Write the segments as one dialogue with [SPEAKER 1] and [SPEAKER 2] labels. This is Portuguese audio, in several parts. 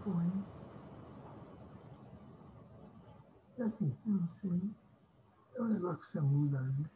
[SPEAKER 1] Foi. É assim, eu não sei. É um negócio que você muda ali.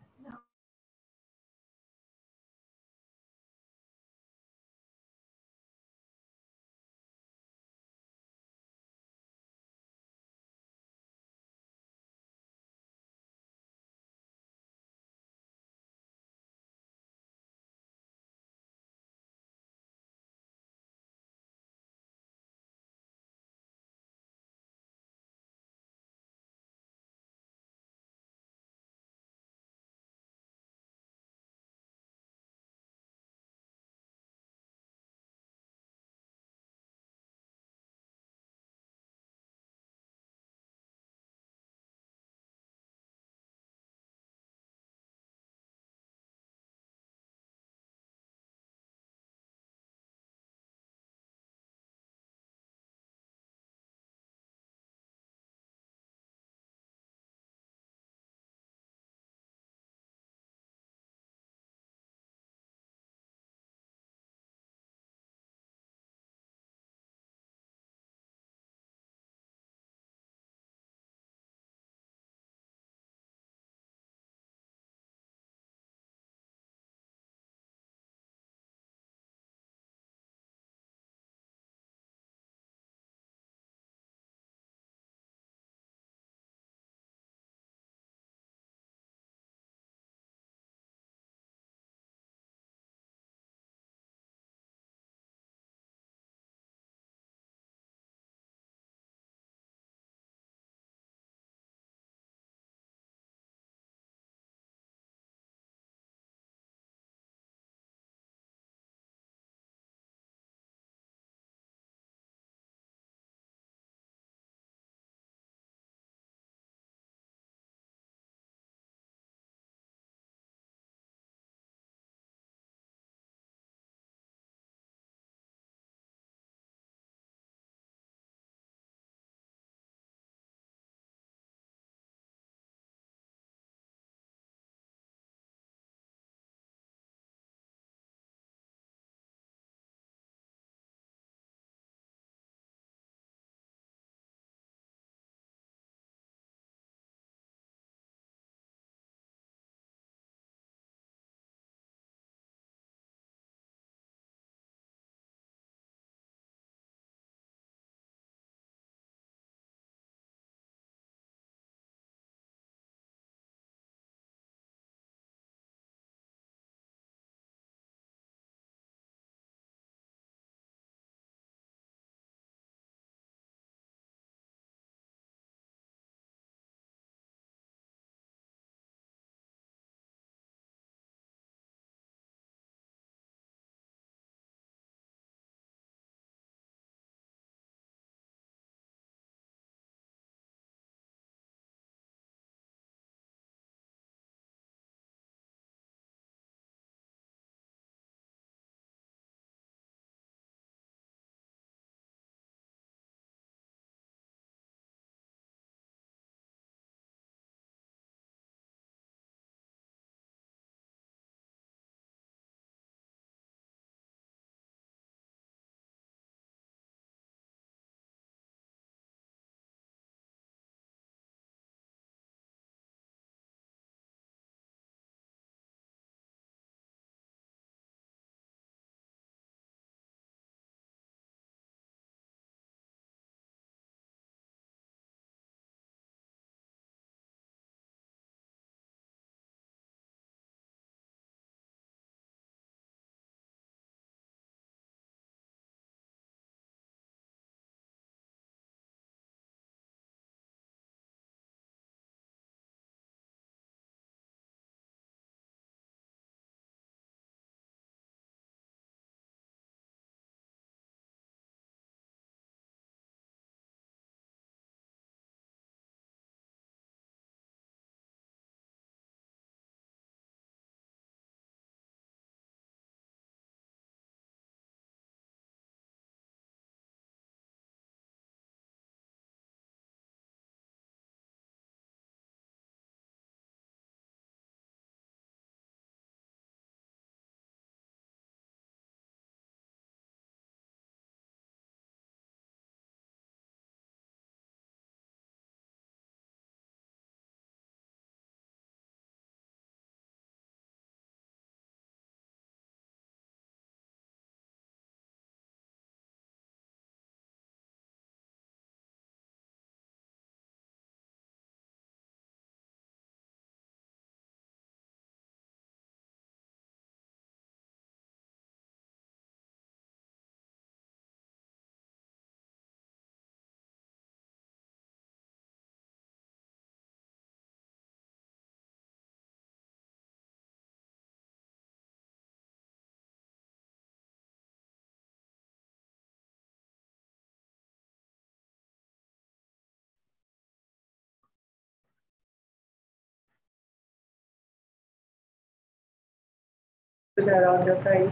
[SPEAKER 2] Geraldo já está aí.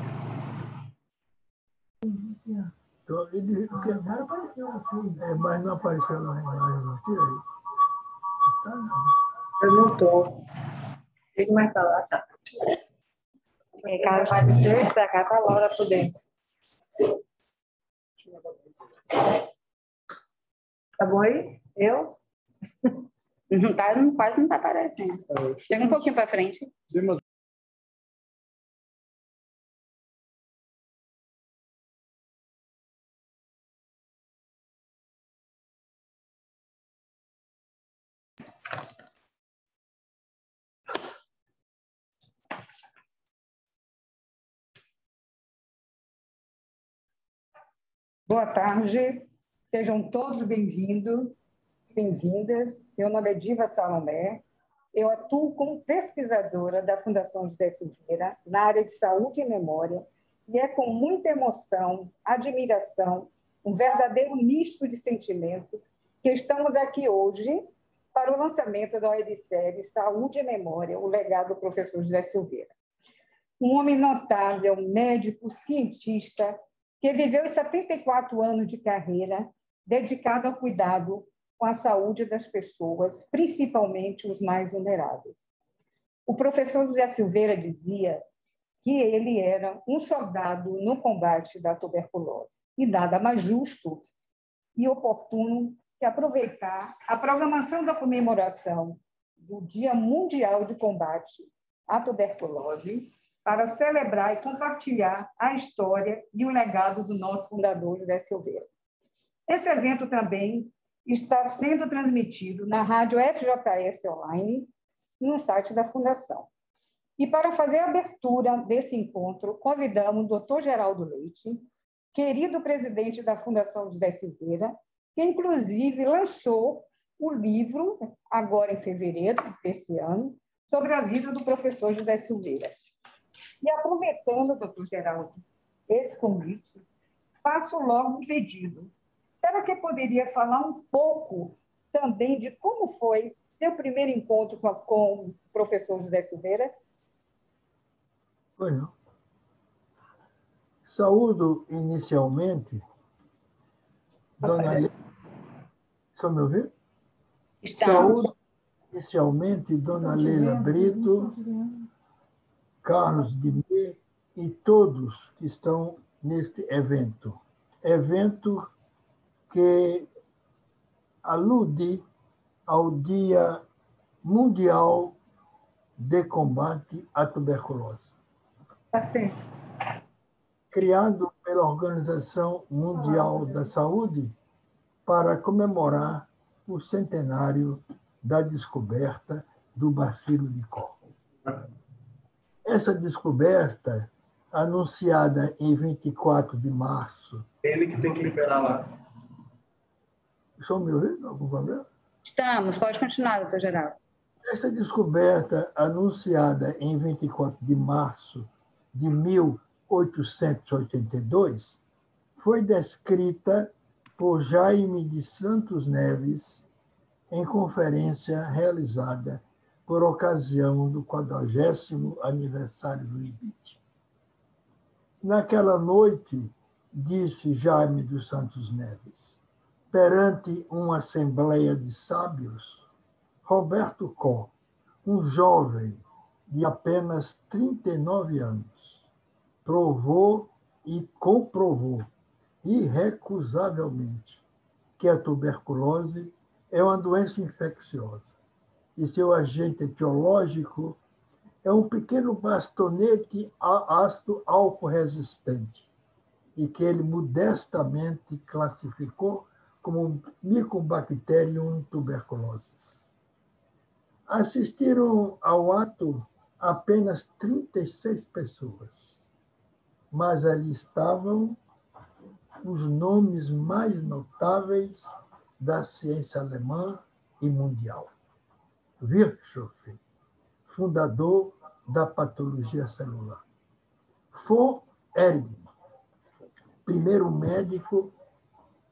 [SPEAKER 1] Então,
[SPEAKER 3] Agora apareceu assim.
[SPEAKER 1] mas não apareceu na imagem, não. Tira aí. Tá, não.
[SPEAKER 2] Eu não estou. Tem que mais para lá, tá? Carlos vai dizer para cá, para a Laura por dentro. Tá bom aí? Eu?
[SPEAKER 4] Não tá, quase não tá aparecendo. Chega um pouquinho para frente.
[SPEAKER 5] Boa tarde, sejam todos bem-vindos, bem-vindas. Meu nome é Diva Salomé, eu atuo como pesquisadora da Fundação José Silveira na área de saúde e memória, e é com muita emoção, admiração, um verdadeiro misto de sentimentos que estamos aqui hoje para o lançamento da websérie Saúde e Memória, o legado do professor José Silveira. Um homem notável, médico, cientista, que viveu 74 anos de carreira dedicado ao cuidado com a saúde das pessoas, principalmente os mais vulneráveis. O professor José Silveira dizia que ele era um soldado no combate da tuberculose. E nada mais justo e oportuno que aproveitar a programação da comemoração do Dia Mundial de Combate à Tuberculose para celebrar e compartilhar a história e o legado do nosso fundador, José Silveira. Esse evento também está sendo transmitido na rádio FJS Online, no site da Fundação. E para fazer a abertura desse encontro, convidamos o Dr. Geraldo Leite, querido presidente da Fundação José Silveira, que inclusive lançou o livro, agora em fevereiro desse ano, sobre a vida do professor José Silveira. E aproveitando, doutor Geraldo, esse convite, faço logo um pedido. Será que poderia falar um pouco também de como foi seu primeiro encontro com o professor José Silveira?
[SPEAKER 1] Pois não. Saúdo inicialmente, dona Leila. Estão me ouvindo? Saúdo inicialmente dona Leila Brito, Carlos Dimê e todos que estão neste evento. Evento que alude ao Dia Mundial de Combate à Tuberculose. Criado pela Organização Mundial da Saúde para comemorar o centenário da descoberta do bacilo de Koch. Essa descoberta, anunciada em 24 de março...
[SPEAKER 6] Ele que tem que liberar lá.
[SPEAKER 1] Estão me ouvindo? Algum problema?
[SPEAKER 4] Estamos, pode continuar, doutor Geraldo.
[SPEAKER 1] Essa descoberta, anunciada em 24 de março de 1882, foi descrita por Jaime de Santos Neves em conferência realizada por ocasião do 40º aniversário do IBIT. Naquela noite, disse Jaime dos Santos Neves, perante uma assembleia de sábios, Roberto Koch, um jovem de apenas 39 anos, provou e comprovou irrecusavelmente que a tuberculose é uma doença infecciosa e seu agente etiológico é um pequeno bastonete ácido álcool resistente e que ele modestamente classificou como Mycobacterium tuberculosis. Assistiram ao ato apenas 36 pessoas, mas ali estavam os nomes mais notáveis da ciência alemã e mundial. Virchow, fundador da patologia celular. Von Ehrlich, primeiro médico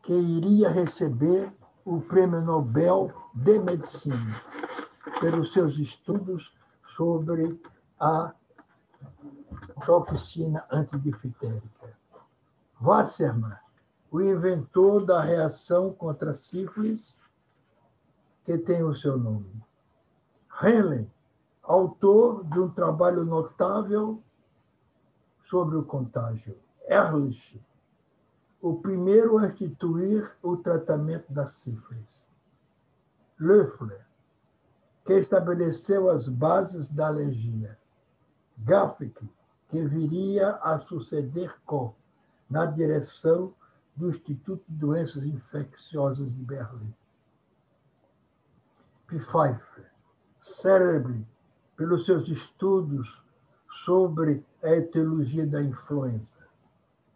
[SPEAKER 1] que iria receber o Prêmio Nobel de Medicina pelos seus estudos sobre a toxina antidifitérica. Wassermann, o inventor da reação contra a sífilis, que tem o seu nome. Henle, autor de um trabalho notável sobre o contágio. Ehrlich, o primeiro a instituir o tratamento da sífilis. Loeffler, que estabeleceu as bases da alergia. Gaffek, que viria a suceder Koch na direção do Instituto de Doenças Infecciosas de Berlim. Pfeiffer, célebre pelos seus estudos sobre a etiologia da influenza.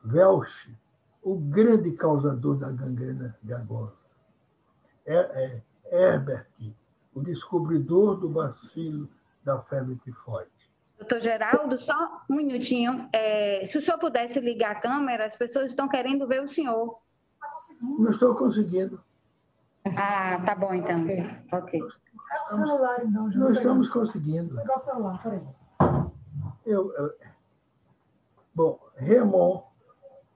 [SPEAKER 1] Welch, o grande causador da gangrena gagosa. Herbert, o descobridor do bacilo da febre tifoide.
[SPEAKER 4] Doutor Geraldo, só um minutinho. Se o senhor pudesse ligar a câmera, as pessoas estão querendo ver o senhor.
[SPEAKER 1] Não estou conseguindo.
[SPEAKER 4] Ah, tá bom, então. Ok.
[SPEAKER 1] Não estamos conseguindo. Bom, Raymond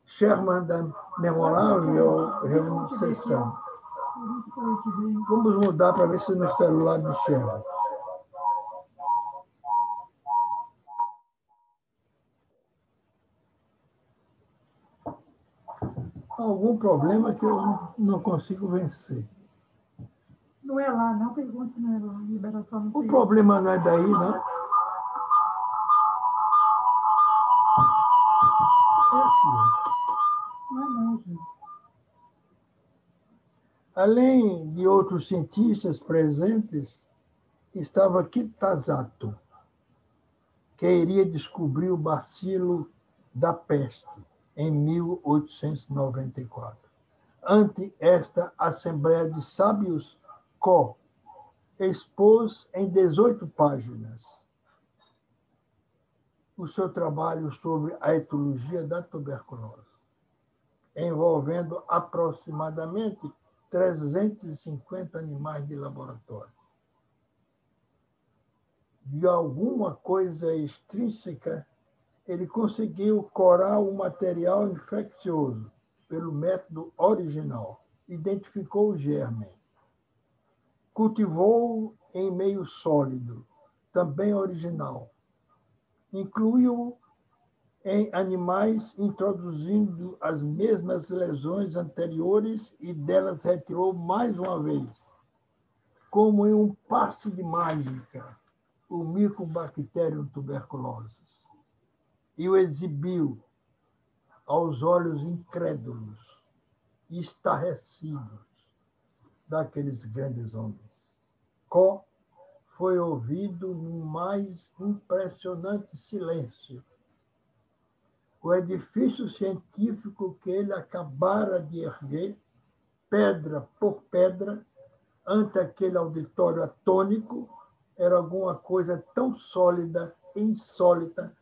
[SPEAKER 1] Sherman da memorável reunião. Vamos mudar para ver se no celular me enxerga. Algum problema que eu não consigo vencer.
[SPEAKER 3] Não é lá, não. Pergunte se não é lá. Liberação não
[SPEAKER 1] O problema não é daí, não?
[SPEAKER 3] Não é não, gente.
[SPEAKER 1] Além de outros cientistas presentes, estava Kitazato, que iria descobrir o bacilo da peste em 1894. Ante esta Assembleia de Sábios, Koch expôs em 18 páginas o seu trabalho sobre a etiologia da tuberculose, envolvendo aproximadamente 350 animais de laboratório. De alguma coisa extrínseca, ele conseguiu corar o material infeccioso pelo método original, identificou o germe, cultivou-o em meio sólido, também original, incluiu em animais, introduzindo as mesmas lesões anteriores e delas retirou mais uma vez, como em um passe de mágica, o Mycobacterium tuberculosis, e o exibiu aos olhos incrédulos e estarrecidos daqueles grandes homens. Koch foi ouvido no mais impressionante silêncio. O edifício científico que ele acabara de erguer, pedra por pedra, ante aquele auditório atônico, era alguma coisa tão sólida e insólita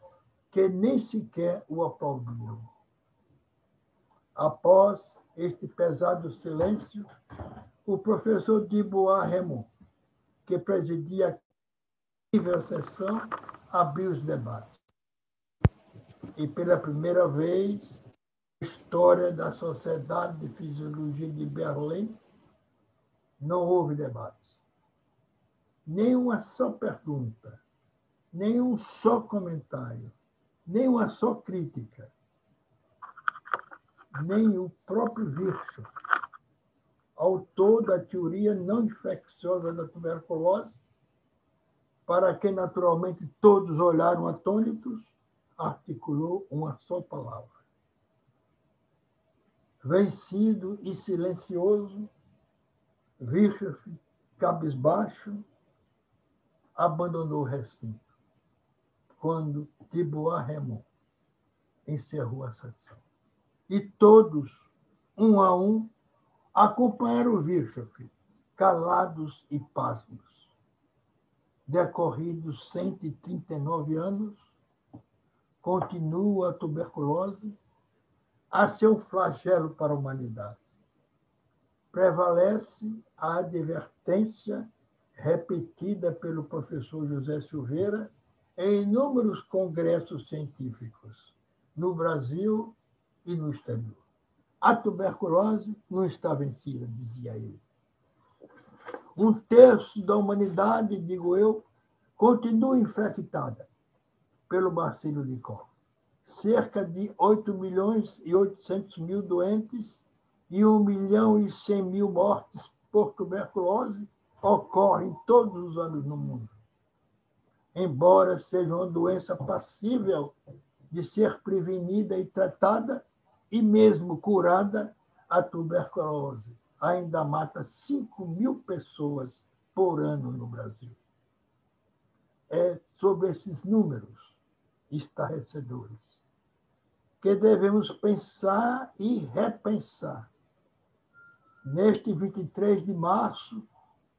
[SPEAKER 1] que nem sequer o aplaudiram. Após este pesado silêncio, o professor Dubois Reymond, que presidia a sessão, abriu os debates. E pela primeira vez na história da Sociedade de Fisiologia de Berlim, não houve debates. Nem uma só pergunta, nem um só comentário, nem uma só crítica. Nem o próprio Virchow, autor da teoria não infecciosa da tuberculose, para quem naturalmente todos olharam atônitos, articulou uma só palavra. Vencido e silencioso, Virchow, cabisbaixo, abandonou o recinto, quando Dubois Reymond encerrou a sessão. E todos, um a um, acompanharam o Virchow, calados e pasmos. Decorridos 139 anos, continua a tuberculose a ser um flagelo para a humanidade. Prevalece a advertência repetida pelo professor José Silveira em inúmeros congressos científicos, no Brasil e no exterior. A tuberculose não está vencida, dizia ele. 1/3 da humanidade, digo eu, continua infectada pelo bacilo de Koch. Cerca de 8.800.000 doentes e 1.100.000 mortes por tuberculose ocorrem todos os anos no mundo. Embora seja uma doença passível de ser prevenida e tratada, e mesmo curada, a tuberculose ainda mata 5.000 pessoas por ano no Brasil. É sobre esses números estarrecedores que devemos pensar e repensar neste 23 de março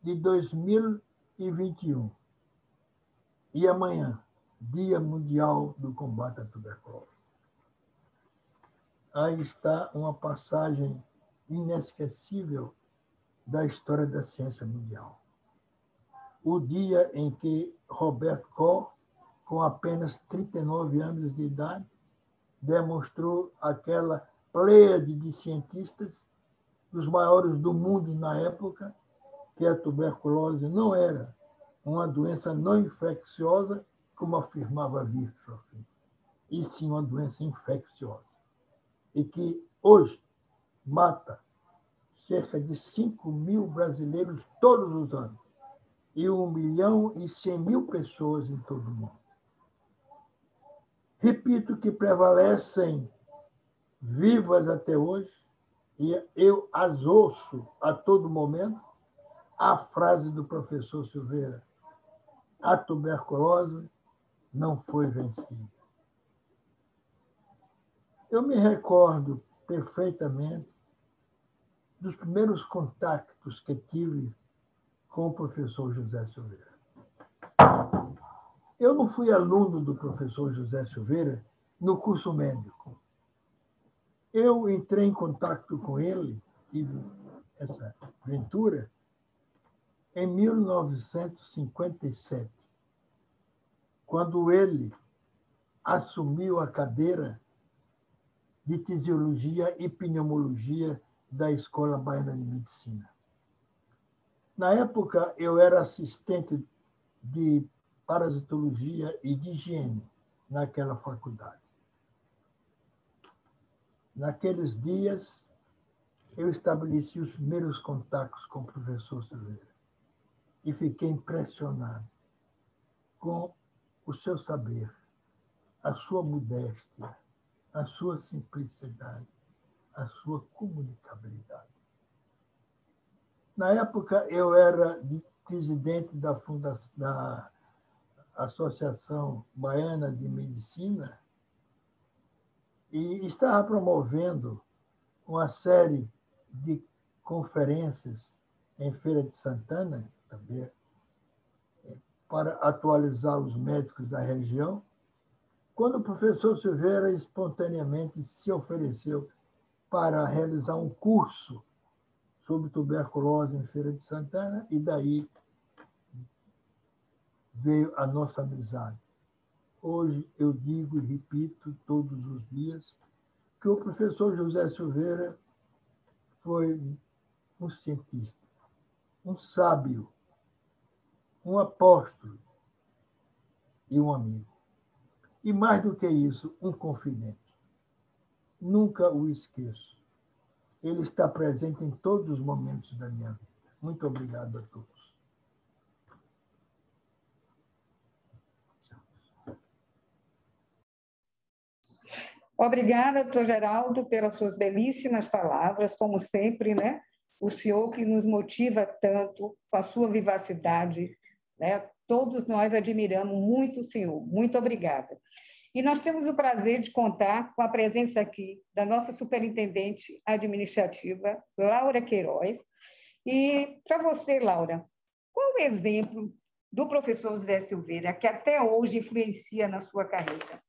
[SPEAKER 1] de 2021 e amanhã, Dia Mundial do Combate à Tuberculose. Aí está uma passagem inesquecível da história da ciência mundial. O dia em que Robert Koch, com apenas 39 anos de idade, demonstrou aquela pleiade de cientistas, os maiores do mundo na época, que a tuberculose não era uma doença não infecciosa, como afirmava Virchow, e sim uma doença infecciosa. E que hoje mata cerca de 5.000 brasileiros todos os anos e 1.100.000 pessoas em todo o mundo. Repito que prevalecem vivas até hoje, e eu as ouço a todo momento, a frase do professor Silveira: a tuberculose não foi vencida. Eu me recordo perfeitamente dos primeiros contactos que tive com o professor José Silveira. Eu não fui aluno do professor José Silveira no curso médico. Eu entrei em contato com ele, tive essa aventura, em 1957, quando ele assumiu a cadeira de Tisiologia e Pneumologia da Escola Baiana de Medicina. Na época, eu era assistente de parasitologia e de higiene naquela faculdade. Naqueles dias, eu estabeleci os primeiros contatos com o professor Silveira e fiquei impressionado com o seu saber, a sua modéstia, a sua simplicidade, a sua comunicabilidade. Na época, eu era presidente da Associação Baiana de Medicina e estava promovendo uma série de conferências em Feira de Santana, também, para atualizar os médicos da região, quando o professor Silveira espontaneamente se ofereceu para realizar um curso sobre tuberculose em Feira de Santana, e daí veio a nossa amizade. Hoje eu digo e repito todos os dias que o professor José Silveira foi um cientista, um sábio, um apóstolo e um amigo. E mais do que isso, um confidente. Nunca o esqueço. Ele está presente em todos os momentos da minha vida. Muito obrigado a todos.
[SPEAKER 5] Obrigada, doutor Geraldo, pelas suas belíssimas palavras, como sempre, né? O senhor que nos motiva tanto com a sua vivacidade, né? Todos nós admiramos muito o senhor. Muito obrigada. E nós temos o prazer de contar com a presença aqui da nossa superintendente administrativa, Laura Queiroz. E para você, Laura, qual o exemplo do professor José Silveira que até hoje influencia na sua carreira?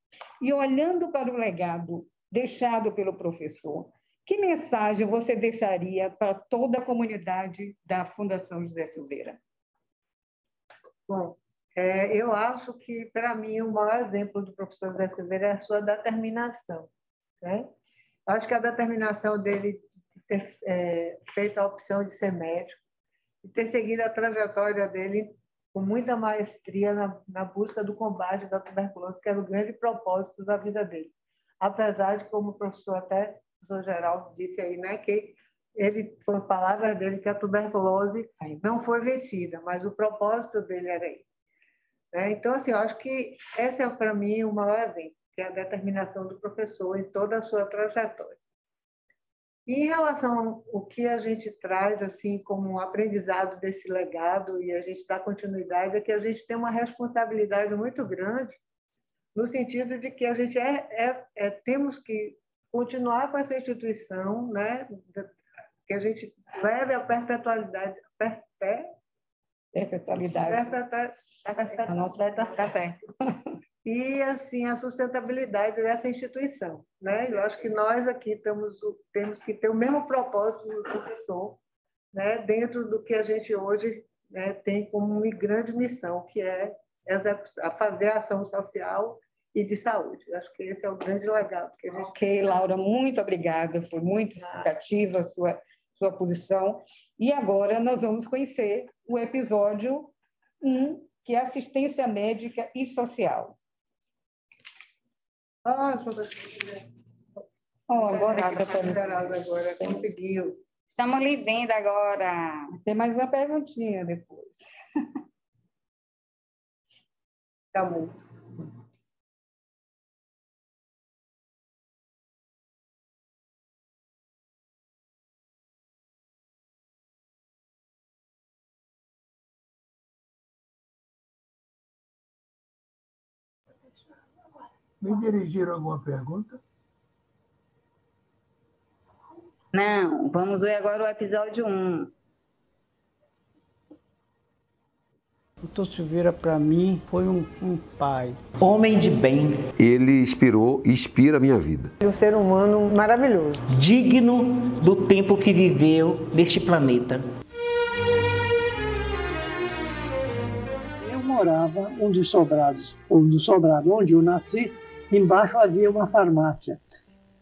[SPEAKER 5] E olhando para o legado deixado pelo professor, que mensagem você deixaria para toda a comunidade da Fundação José Silveira?
[SPEAKER 2] Bom,
[SPEAKER 6] Eu acho que, para mim, o maior exemplo do professor José Silveira é a sua determinação, né? Acho que a determinação dele de ter feito a opção de ser médico, de ter seguido a trajetória dele com muita maestria na busca do combate da tuberculose, que era o grande propósito da vida dele. Apesar de, como o professor Geraldo disse aí, né, que foi palavras dele que a tuberculose não foi vencida, mas o propósito dele era isso. Então, assim, eu acho que esse é, para mim, o maior exemplo, que é a determinação do professor em toda a sua trajetória. E em relação ao que a gente traz assim como um aprendizado desse legado e a gente dá continuidade, é que a gente tem uma responsabilidade muito grande no sentido de que a gente temos que continuar com essa instituição, né, que a gente leve a perpetualidade, e assim a sustentabilidade dessa instituição, né? Eu acho que nós aqui temos que ter o mesmo propósito do professor, né? Dentro do que a gente hoje, né, tem como uma grande missão, que é fazer a ação social e de saúde. Eu acho que esse é o grande legado que a gente...
[SPEAKER 5] Ok, Laura, muito obrigada, foi muito explicativa a sua posição. E agora nós vamos conhecer o episódio 1, que é assistência médica e social.
[SPEAKER 6] Agora conseguiu.
[SPEAKER 4] Estamos lhe vendo agora.
[SPEAKER 5] Tem mais uma perguntinha depois.
[SPEAKER 6] Tá bom.
[SPEAKER 1] Me dirigiram alguma pergunta?
[SPEAKER 4] Não, vamos ver agora o episódio 1.
[SPEAKER 7] O Dr. Silveira, para mim, foi um pai.
[SPEAKER 8] Homem de bem.
[SPEAKER 9] Ele inspira a minha vida.
[SPEAKER 6] Um ser humano maravilhoso.
[SPEAKER 8] Digno do tempo que viveu neste planeta.
[SPEAKER 10] Eu morava no sobrado onde eu nasci, embaixo havia uma farmácia.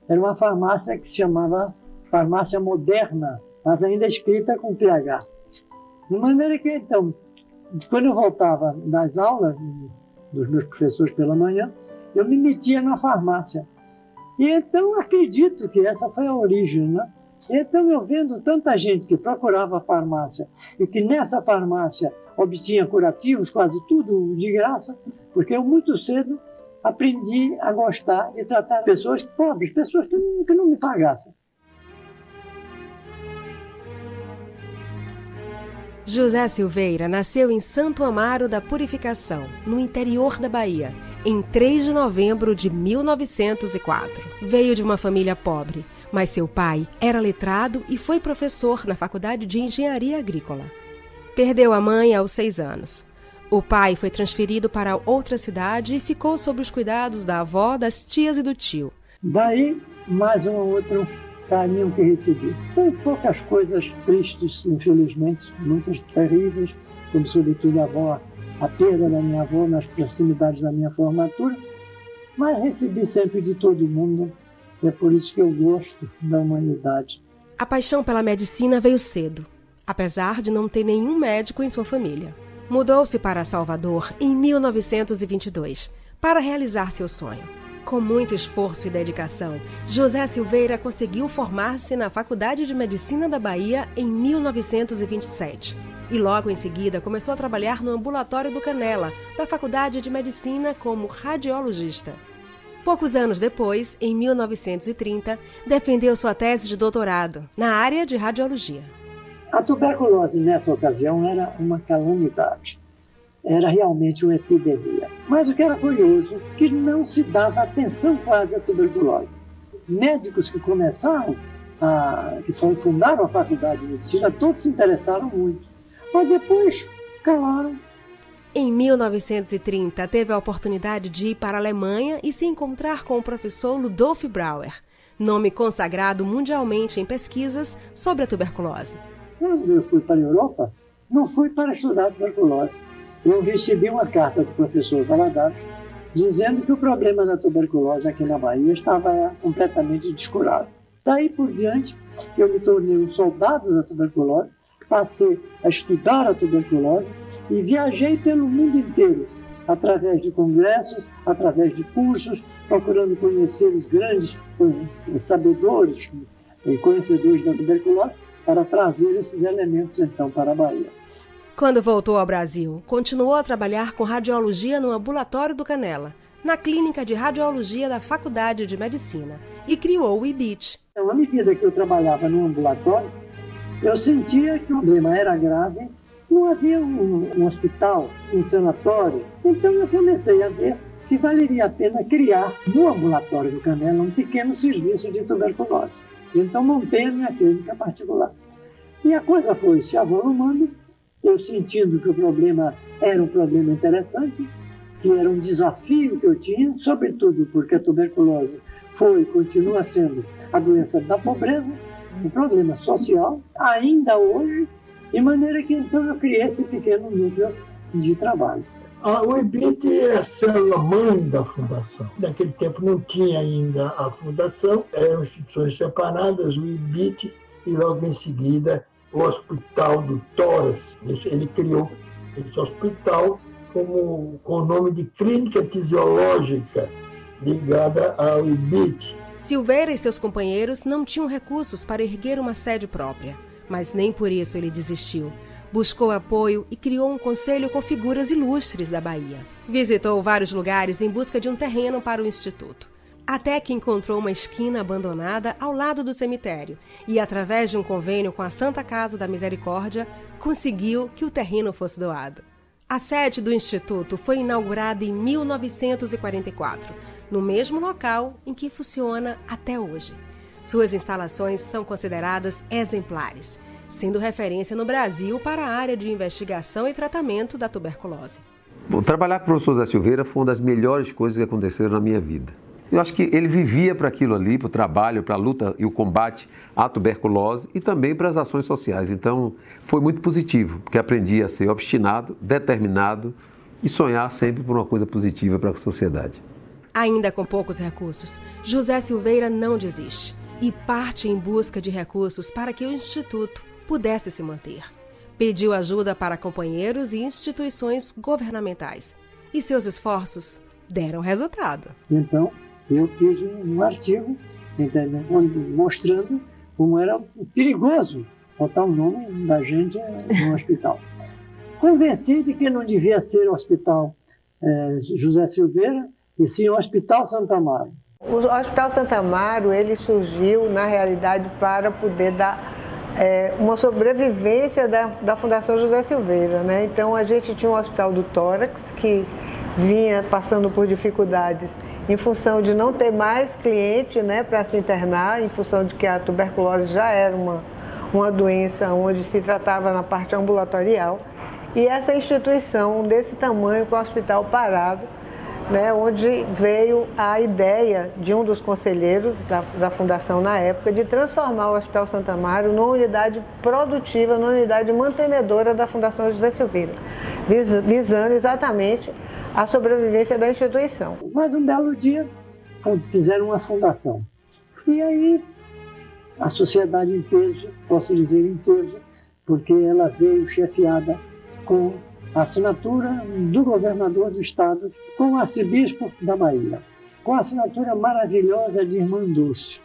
[SPEAKER 10] Era uma farmácia que se chamava Farmácia Moderna, mas ainda escrita com PH. De maneira que, então, quando eu voltava das aulas dos meus professores pela manhã, eu me metia na farmácia. E então acredito que essa foi a origem, né? Então eu vendo tanta gente que procurava a farmácia e que nessa farmácia obtinha curativos, quase tudo de graça, porque eu muito cedo aprendi a gostar de tratar pessoas pobres, pessoas que não me pagassem.
[SPEAKER 11] José Silveira nasceu em Santo Amaro da Purificação, no interior da Bahia, em 3 de novembro de 1904. Veio de uma família pobre, mas seu pai era letrado e foi professor na Faculdade de Engenharia Agrícola. Perdeu a mãe aos 6 anos. O pai foi transferido para outra cidade e ficou sob os cuidados da avó, das tias e do tio.
[SPEAKER 10] Daí, mais um outro carinho que recebi. Foi poucas coisas tristes, infelizmente, muitas terríveis, como sobretudo a perda da minha avó nas proximidades da minha formatura, mas recebi sempre de todo mundo, e é por isso que eu gosto da humanidade.
[SPEAKER 11] A paixão pela medicina veio cedo, apesar de não ter nenhum médico em sua família. Mudou-se para Salvador em 1922, para realizar seu sonho. Com muito esforço e dedicação, José Silveira conseguiu formar-se na Faculdade de Medicina da Bahia em 1927. E logo em seguida começou a trabalhar no ambulatório do Canela, da Faculdade de Medicina, como radiologista. Poucos anos depois, em 1930, defendeu sua tese de doutorado na área de radiologia.
[SPEAKER 10] A tuberculose, nessa ocasião, era uma calamidade. Era realmente uma epidemia. Mas o que era curioso, que não se dava atenção quase à tuberculose. Médicos que fundaram a Faculdade de Medicina, todos se interessaram muito. Mas depois, calaram.
[SPEAKER 11] Em 1930, teve a oportunidade de ir para a Alemanha e se encontrar com o professor Ludolf Brauer, nome consagrado mundialmente em pesquisas sobre a tuberculose.
[SPEAKER 10] Quando eu fui para a Europa, não fui para estudar tuberculose. eu recebi uma carta do professor Valadares dizendo que o problema da tuberculose aqui na Bahia estava completamente descurado. Daí por diante, eu me tornei um soldado da tuberculose, passei a estudar a tuberculose e viajei pelo mundo inteiro, através de congressos, através de cursos, procurando conhecer os grandes sabedores e conhecedores da tuberculose para trazer esses elementos, então, para a Bahia.
[SPEAKER 11] Quando voltou ao Brasil, continuou a trabalhar com radiologia no ambulatório do Canela, na clínica de radiologia da Faculdade de Medicina, e criou o IBIT.
[SPEAKER 10] Então, à medida que eu trabalhava no ambulatório, eu sentia que o problema era grave, não havia um hospital, um sanatório. Então eu comecei a ver que valeria a pena criar no ambulatório do Canela um pequeno serviço de tuberculose. Então montei a minha clínica particular. E a coisa foi se avolumando, eu sentindo que o problema era um problema interessante, que era um desafio que eu tinha, sobretudo porque a tuberculose foi e continua sendo a doença da pobreza, um problema social, ainda hoje, de maneira que então eu criei esse pequeno núcleo de trabalho.
[SPEAKER 1] O IBIT é a célula-mãe da Fundação. Naquele tempo não tinha ainda a Fundação, eram instituições separadas, o IBIT e logo em seguida o Hospital do Tórax. Ele criou esse hospital com o nome de Clínica Tisiológica, ligada ao IBIT.
[SPEAKER 11] Silveira e seus companheiros não tinham recursos para erguer uma sede própria, mas nem por isso ele desistiu. Buscou apoio e criou um conselho com figuras ilustres da Bahia. Visitou vários lugares em busca de um terreno para o Instituto, até que encontrou uma esquina abandonada ao lado do cemitério e, através de um convênio com a Santa Casa da Misericórdia, conseguiu que o terreno fosse doado. A sede do Instituto foi inaugurada em 1944, no mesmo local em que funciona até hoje. Suas instalações são consideradas exemplares, sendo referência no Brasil para a área de investigação e tratamento da tuberculose.
[SPEAKER 9] Bom, trabalhar com o professor José Silveira foi uma das melhores coisas que aconteceram na minha vida. Eu acho que ele vivia para aquilo ali, para o trabalho, para a luta e o combate à tuberculose e também para as ações sociais. Então, foi muito positivo, porque aprendi a ser obstinado, determinado e sonhar sempre por uma coisa positiva para a sociedade.
[SPEAKER 11] Ainda com poucos recursos, José Silveira não desiste e parte em busca de recursos para que o Instituto pudesse se manter. Pediu ajuda para companheiros e instituições governamentais. E seus esforços deram resultado.
[SPEAKER 10] Então, eu fiz um artigo mostrando como era perigoso botar o nome da gente no hospital. Convenci de que não devia ser o Hospital José Silveira, e sim o Hospital Santa Amaro.
[SPEAKER 6] O Hospital Santa Amaro, ele surgiu, na realidade, para poder dar uma sobrevivência da Fundação José Silveira, né? Então, a gente tinha um Hospital do Tórax, que vinha passando por dificuldades em função de não ter mais cliente, né, para se internar, em função de que a tuberculose já era uma doença onde se tratava na parte ambulatorial. E essa instituição desse tamanho, com o hospital parado, né, onde veio a ideia de um dos conselheiros da Fundação na época de transformar o Hospital Santa Amaro numa unidade produtiva, numa unidade mantenedora da Fundação José Silveira, visando exatamente a sobrevivência da instituição.
[SPEAKER 10] Mas um belo dia fizeram uma fundação. E aí a sociedade em peso, posso dizer em peso, porque ela veio chefiada com a assinatura do governador do estado, com o arcebispo da Bahia, com a assinatura maravilhosa de Irmã Dulce.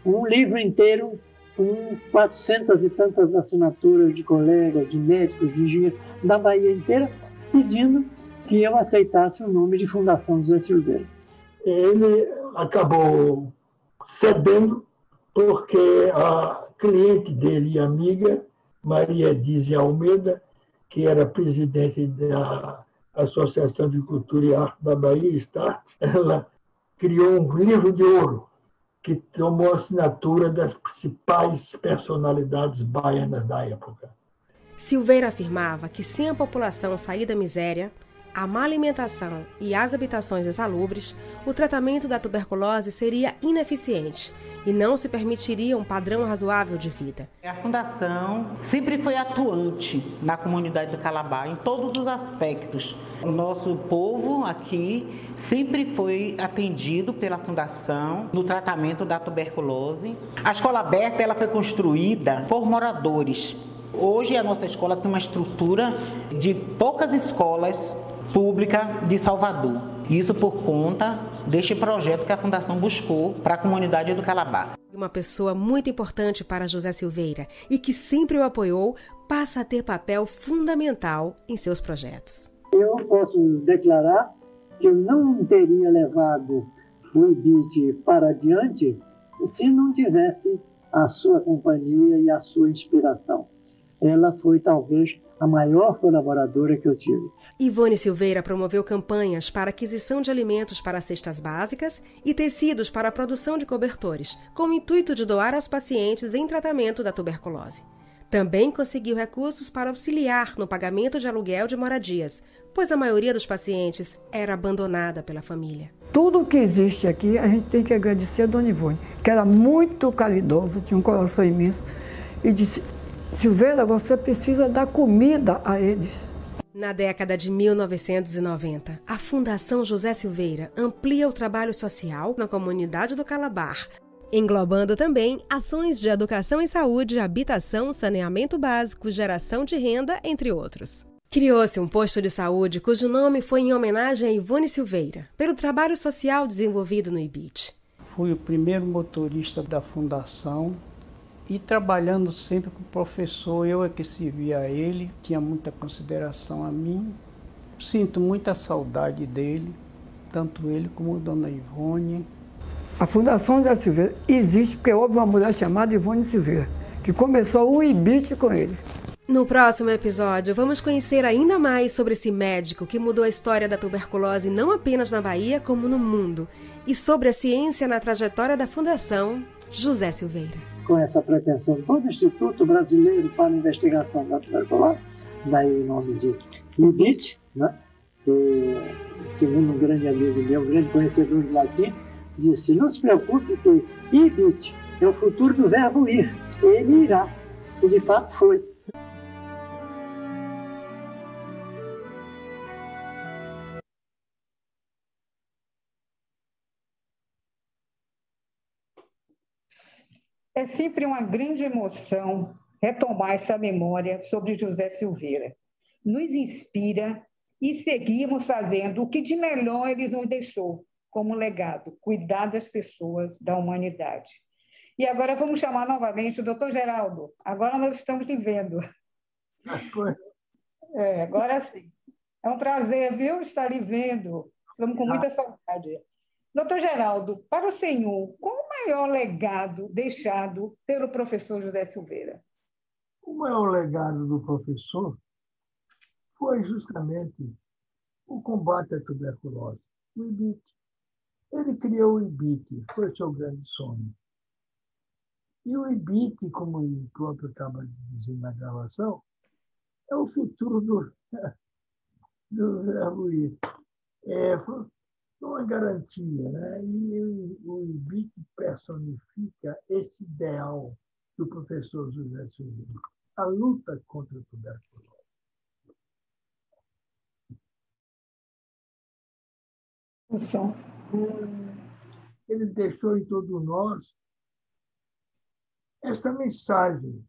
[SPEAKER 10] Um livro inteiro com 400 e tantas assinaturas de colegas, de médicos, de engenheiros da Bahia inteira, pedindo que eu aceitasse o nome de Fundação José Silveira.
[SPEAKER 1] Ele acabou cedendo porque a cliente dele e amiga, Maria Dizia Almeida, que era presidente da Associação de Cultura e Arte da Bahia, START, ela criou um livro de ouro que tomou a assinatura das principais personalidades baianas da época.
[SPEAKER 11] Silveira afirmava que sem a população sair da miséria, a má alimentação e as habitações insalubres, o tratamento da tuberculose seria ineficiente e não se permitiria um padrão razoável de vida.
[SPEAKER 12] A Fundação sempre foi atuante na comunidade do Calabar, em todos os aspectos. O nosso povo aqui sempre foi atendido pela Fundação no tratamento da tuberculose. A escola aberta ela foi construída por moradores. Hoje a nossa escola tem uma estrutura de poucas escolas públicas de Salvador. Isso por conta deste projeto que a Fundação buscou para a comunidade do Calabar.
[SPEAKER 11] Uma pessoa muito importante para José Silveira e que sempre o apoiou, passa a ter papel fundamental em seus projetos.
[SPEAKER 10] Eu posso declarar que eu não teria levado o IBIT para adiante se não tivesse a sua companhia e a sua inspiração. Ela foi talvez a maior colaboradora que eu tive.
[SPEAKER 11] Ivone Silveira promoveu campanhas para aquisição de alimentos para cestas básicas e tecidos para a produção de cobertores, com o intuito de doar aos pacientes em tratamento da tuberculose. Também conseguiu recursos para auxiliar no pagamento de aluguel de moradias, pois a maioria dos pacientes era abandonada pela família.
[SPEAKER 13] Tudo que existe aqui, a gente tem que agradecer a Dona Ivone, que era muito caridosa, tinha um coração imenso, e disse: Silveira, você precisa dar comida a eles.
[SPEAKER 11] Na década de 1990, a Fundação José Silveira amplia o trabalho social na comunidade do Calabar, englobando também ações de educação em saúde, habitação, saneamento básico, geração de renda, entre outros. Criou-se um posto de saúde cujo nome foi em homenagem a Ivone Silveira, pelo trabalho social desenvolvido no IBIT.
[SPEAKER 7] Fui o primeiro motorista da Fundação. E trabalhando sempre com o professor, eu é que servia a ele, tinha muita consideração a mim. Sinto muita saudade dele, tanto ele como a Dona Ivone.
[SPEAKER 13] A Fundação José Silveira existe porque houve uma mulher chamada Ivone Silveira, que começou o IBIT com ele.
[SPEAKER 11] No próximo episódio, vamos conhecer ainda mais sobre esse médico que mudou a história da tuberculose não apenas na Bahia, como no mundo, e sobre a ciência na trajetória da Fundação José Silveira.
[SPEAKER 10] Com essa pretensão, todo o Instituto Brasileiro para a Investigação da Tuberculose, daí o nome de IBIT, né? E, segundo um grande amigo meu, um grande conhecedor de latim, disse: não se preocupe que IBIT é o futuro do verbo ir, ele irá, e de fato foi.
[SPEAKER 5] É sempre uma grande emoção retomar essa memória sobre José Silveira. Nos inspira e seguimos fazendo o que de melhor ele nos deixou como legado, cuidar das pessoas, da humanidade. E agora vamos chamar novamente o doutor Geraldo. Agora nós estamos te vendo. Agora sim. É um prazer, viu, estar lhe vendo. Estamos com muita saudade. Doutor Geraldo, para o senhor, qual o maior legado deixado pelo professor José Silveira?
[SPEAKER 1] O maior legado do professor foi justamente o combate à tuberculose, o IBIT. Ele criou o IBIT, foi seu grande sonho. E o IBIT, como o próprio acaba de dizer na gravação, é o futuro do verbo ir. Foi uma garantia, né? E o IBIT personifica esse ideal do professor José Silveira, a luta contra a tuberculose. Ele deixou em todos nós esta mensagem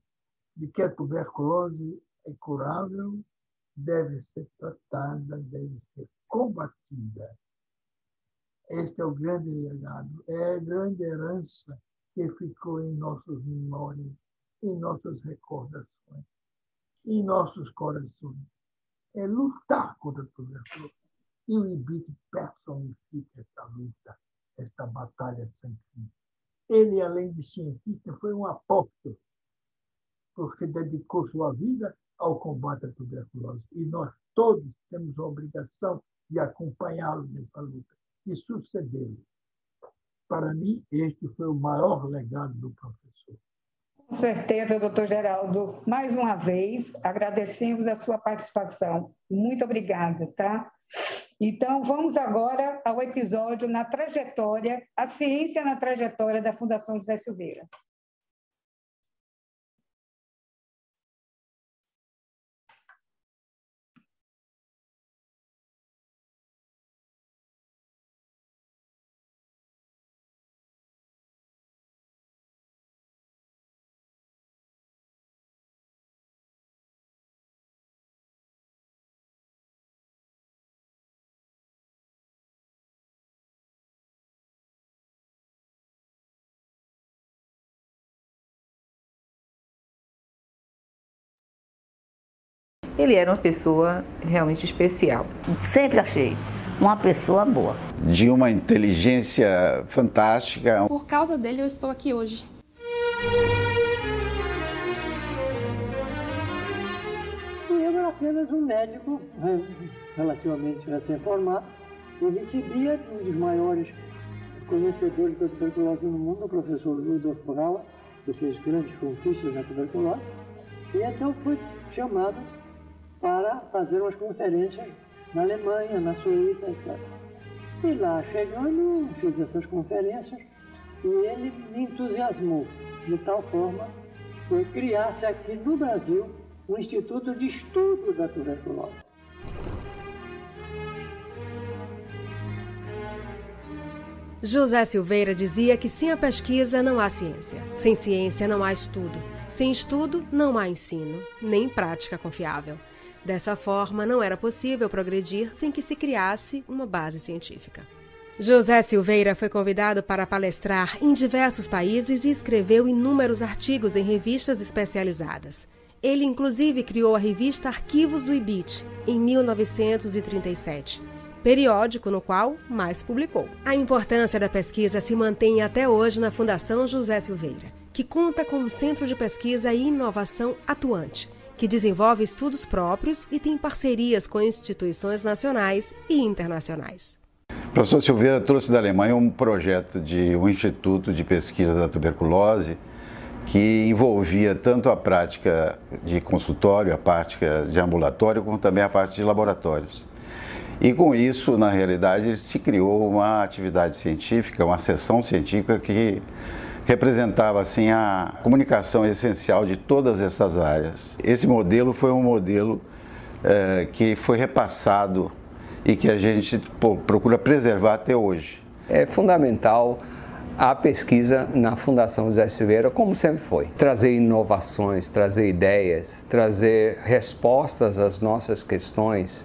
[SPEAKER 1] de que a tuberculose é curável, deve ser tratada, deve ser combatida. Este é o grande legado, é a grande herança que ficou em nossas memórias, em nossas recordações, em nossos corações. É lutar contra a tuberculose. E o IBIT personifica esta luta, esta batalha sem fim. Ele, além de cientista, foi um apóstolo, porque dedicou sua vida ao combate à tuberculose. E nós todos temos a obrigação de acompanhá-lo nessa luta e sucedê-lo. Para mim, este foi o maior legado do professor.
[SPEAKER 5] Com certeza, doutor Geraldo. Mais uma vez, agradecemos a sua participação. Muito obrigada, tá? Então, vamos agora ao episódio na trajetória, a ciência na trajetória da Fundação José Silveira.
[SPEAKER 14] Ele era uma pessoa realmente especial. Sempre achei uma pessoa boa.
[SPEAKER 15] De uma inteligência fantástica.
[SPEAKER 16] Por causa dele eu estou aqui hoje.
[SPEAKER 10] Eu era apenas um médico relativamente recém-formado. Eu recebia de um dos maiores conhecedores da tuberculose no mundo, o professor Rudolf Brauer, que fez grandes conquistas na tuberculose. E então fui chamado para fazer umas conferências na Alemanha, na Suíça, etc. E lá chegando, fiz essas conferências e ele me entusiasmou de tal forma que criasse aqui no Brasil um Instituto de Estudo da Tuberculose.
[SPEAKER 11] José Silveira dizia que sem a pesquisa não há ciência, sem ciência não há estudo, sem estudo não há ensino, nem prática confiável. Dessa forma, não era possível progredir sem que se criasse uma base científica. José Silveira foi convidado para palestrar em diversos países e escreveu inúmeros artigos em revistas especializadas. Ele, inclusive, criou a revista Arquivos do IBIT, em 1937, periódico no qual mais publicou. A importância da pesquisa se mantém até hoje na Fundação José Silveira, que conta com um centro de pesquisa e inovação atuante, que desenvolve estudos próprios e tem parcerias com instituições nacionais e internacionais.
[SPEAKER 15] O professor Silveira trouxe da Alemanha um projeto de um instituto de pesquisa da tuberculose que envolvia tanto a prática de consultório, a prática de ambulatório, como também a parte de laboratórios. E com isso, na realidade, se criou uma atividade científica, uma seção científica que representava assim a comunicação essencial de todas essas áreas. Esse modelo foi um modelo que foi repassado e que a gente procura preservar até hoje.
[SPEAKER 17] É fundamental a pesquisa na Fundação José Silveira, como sempre foi. Trazer inovações, trazer ideias, trazer respostas às nossas questões,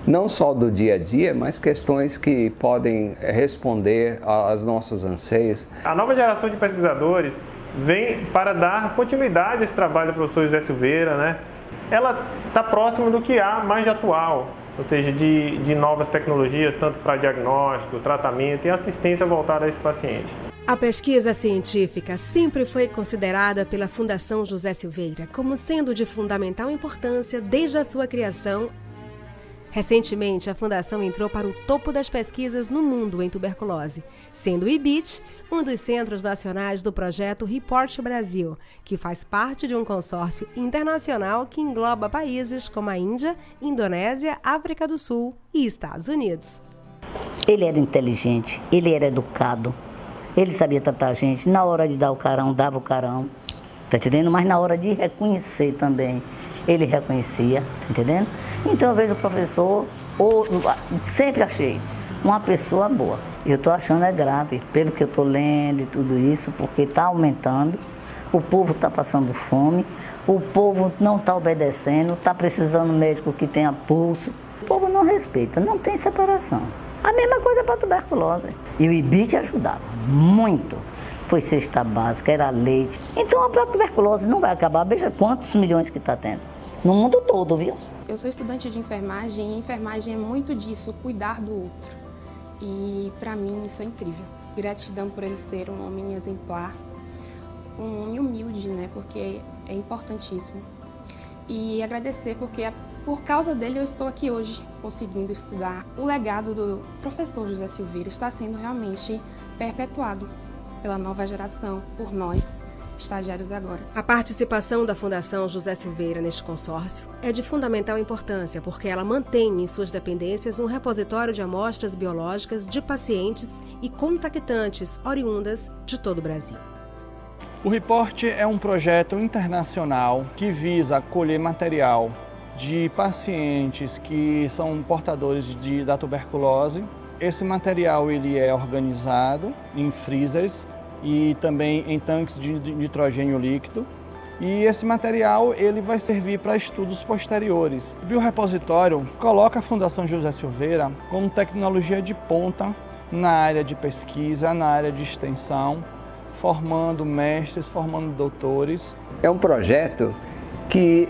[SPEAKER 17] não só do dia a dia, mas questões que podem responder aos nossos anseios.
[SPEAKER 18] A nova geração de pesquisadores vem para dar continuidade a esse trabalho do professor José Silveira, né? Ela está próxima do que há mais de atual, ou seja, de novas tecnologias, tanto para diagnóstico, tratamento e assistência voltada a esse paciente.
[SPEAKER 11] A pesquisa científica sempre foi considerada pela Fundação José Silveira como sendo de fundamental importância desde a sua criação. Recentemente, a Fundação entrou para o topo das pesquisas no mundo em tuberculose, sendo o IBIT um dos centros nacionais do projeto Report Brasil, que faz parte de um consórcio internacional que engloba países como a Índia, Indonésia, África do Sul e Estados Unidos.
[SPEAKER 14] Ele era inteligente, ele era educado, ele sabia tratar a gente. Na hora de dar o carão, dava o carão, tá entendendo? Mas na hora de reconhecer também, ele reconhecia, tá entendendo? Então eu vejo o professor, sempre achei, uma pessoa boa. Eu estou achando grave, pelo que eu estou lendo e tudo isso, porque está aumentando, o povo está passando fome, o povo não está obedecendo, está precisando de médico que tenha pulso. O povo não respeita, não tem separação. A mesma coisa para a tuberculose. E o IBIT ajudava muito. Foi cesta básica, era leite. Então a tuberculose não vai acabar. Veja quantos milhões que está tendo. No mundo todo, viu?
[SPEAKER 16] Eu sou estudante de enfermagem e enfermagem é muito disso, cuidar do outro. E para mim isso é incrível. Gratidão por ele ser um homem exemplar, um homem humilde, né? Porque é importantíssimo. E agradecer porque por causa dele eu estou aqui hoje, conseguindo estudar. O legado do professor José Silveira está sendo realmente perpetuado pela nova geração, por nós. estagiários agora.
[SPEAKER 11] A participação da Fundação José Silveira neste consórcio é de fundamental importância, porque ela mantém em suas dependências um repositório de amostras biológicas de pacientes e contactantes oriundas de todo o Brasil.
[SPEAKER 19] O REPORT é um projeto internacional que visa colher material de pacientes que são portadores da tuberculose. Esse material ele é organizado em freezers e também em tanques de nitrogênio líquido. E esse material ele vai servir para estudos posteriores. O biorepositório coloca a Fundação José Silveira como tecnologia de ponta na área de pesquisa, na área de extensão, formando mestres, formando doutores.
[SPEAKER 17] É um projeto que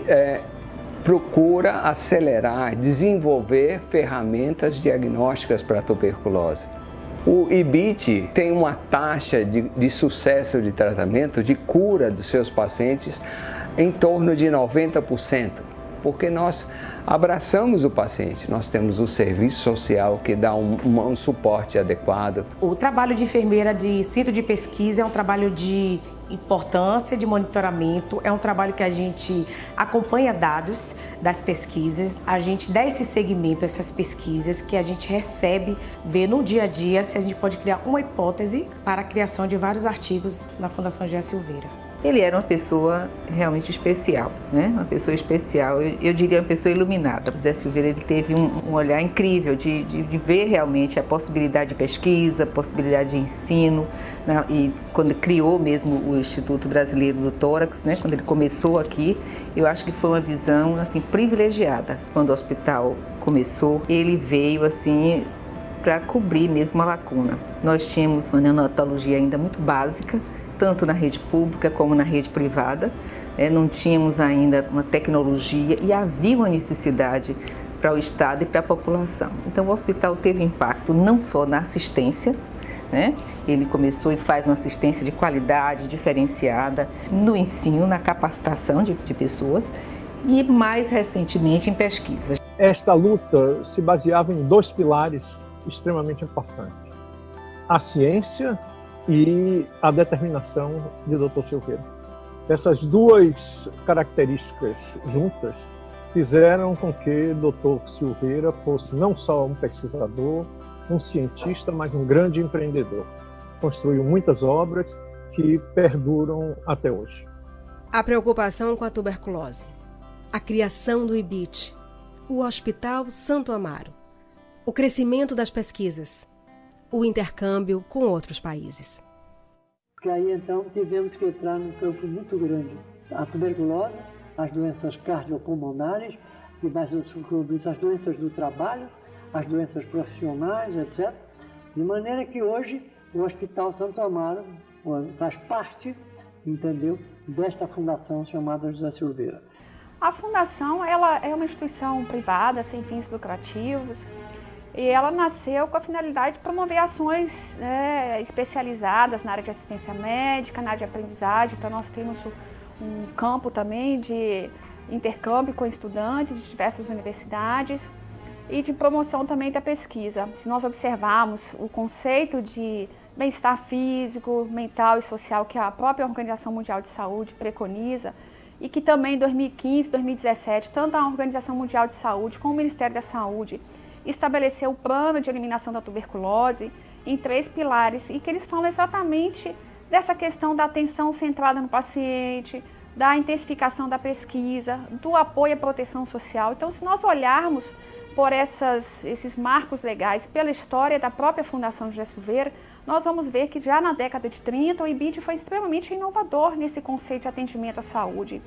[SPEAKER 17] procura acelerar, desenvolver ferramentas diagnósticas para a tuberculose. O IBIT tem uma taxa de sucesso de tratamento, de cura dos seus pacientes, em torno de 90%, porque nós abraçamos o paciente, nós temos um serviço social que dá um suporte adequado.
[SPEAKER 20] O trabalho de enfermeira de centro de pesquisa é um trabalho de importância, de monitoramento, é um trabalho que a gente acompanha dados das pesquisas, a gente dá esse segmento a essas pesquisas que a gente recebe, vê no dia a dia se a gente pode criar uma hipótese para a criação de vários artigos na Fundação José Silveira.
[SPEAKER 21] Ele era uma pessoa realmente especial, né? Uma pessoa especial, eu diria uma pessoa iluminada. O José Silveira ele teve um olhar incrível de ver realmente a possibilidade de pesquisa, a possibilidade de ensino, né? E quando criou mesmo o Instituto Brasileiro do Tórax, né? Quando ele começou aqui, eu acho que foi uma visão assim privilegiada. Quando o hospital começou, ele veio assim para cobrir mesmo uma lacuna. Nós tínhamos uma neonatologia ainda muito básica, tanto na rede pública como na rede privada. Não tínhamos ainda uma tecnologia e havia uma necessidade para o Estado e para a população. Então o hospital teve impacto não só na assistência, né? Ele começou e faz uma assistência de qualidade diferenciada no ensino, na capacitação de pessoas e mais recentemente em pesquisa.
[SPEAKER 22] Esta luta se baseava em dois pilares extremamente importantes: a ciência e a determinação de Dr. Silveira. Essas duas características juntas fizeram com que Dr. Silveira fosse não só um pesquisador, um cientista, mas um grande empreendedor. Construiu muitas obras que perduram até hoje.
[SPEAKER 11] A preocupação com a tuberculose, a criação do IBIT, o Hospital Santo Amaro, o crescimento das pesquisas, o intercâmbio com outros países.
[SPEAKER 10] Porque aí então tivemos que entrar num campo muito grande. A tuberculose, as doenças cardiopulmonares, e mais as doenças do trabalho, as doenças profissionais, etc. De maneira que hoje o Hospital Santo Amaro faz parte, entendeu, desta fundação chamada José Silveira.
[SPEAKER 23] A fundação ela é uma instituição privada, sem fins lucrativos, e ela nasceu com a finalidade de promover ações especializadas na área de assistência médica, na área de aprendizagem. Então nós temos um campo também de intercâmbio com estudantes de diversas universidades e de promoção também da pesquisa. Se nós observarmos o conceito de bem-estar físico, mental e social que a própria Organização Mundial de Saúde preconiza, e que também em 2015, 2017, tanto a Organização Mundial de Saúde como o Ministério da Saúde estabeleceu o plano de eliminação da tuberculose em 3 pilares, e que eles falam exatamente dessa questão da atenção centrada no paciente, da intensificação da pesquisa, do apoio à proteção social. Então, se nós olharmos por esses marcos legais, pela história da própria Fundação José Silveira, nós vamos ver que já na década de 30 o IBIT foi extremamente inovador nesse conceito de atendimento à saúde.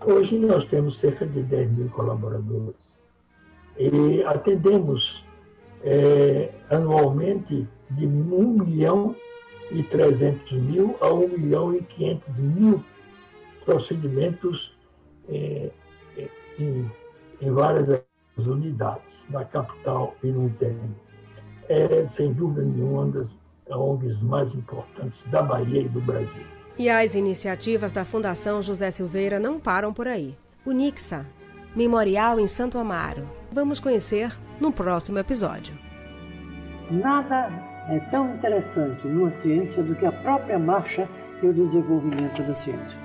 [SPEAKER 1] Hoje nós temos cerca de 10 mil colaboradores e atendemos anualmente de 1.300.000 a 1.500.000 procedimentos em várias unidades, na capital e no interior. É, sem dúvida nenhuma, uma das ONGs mais importantes da Bahia e do Brasil.
[SPEAKER 11] E as iniciativas da Fundação José Silveira não param por aí. O NICSA, Memorial em Santo Amaro. Vamos conhecer no próximo episódio.
[SPEAKER 10] Nada é tão interessante numa ciência do que a própria marcha e o desenvolvimento da ciência.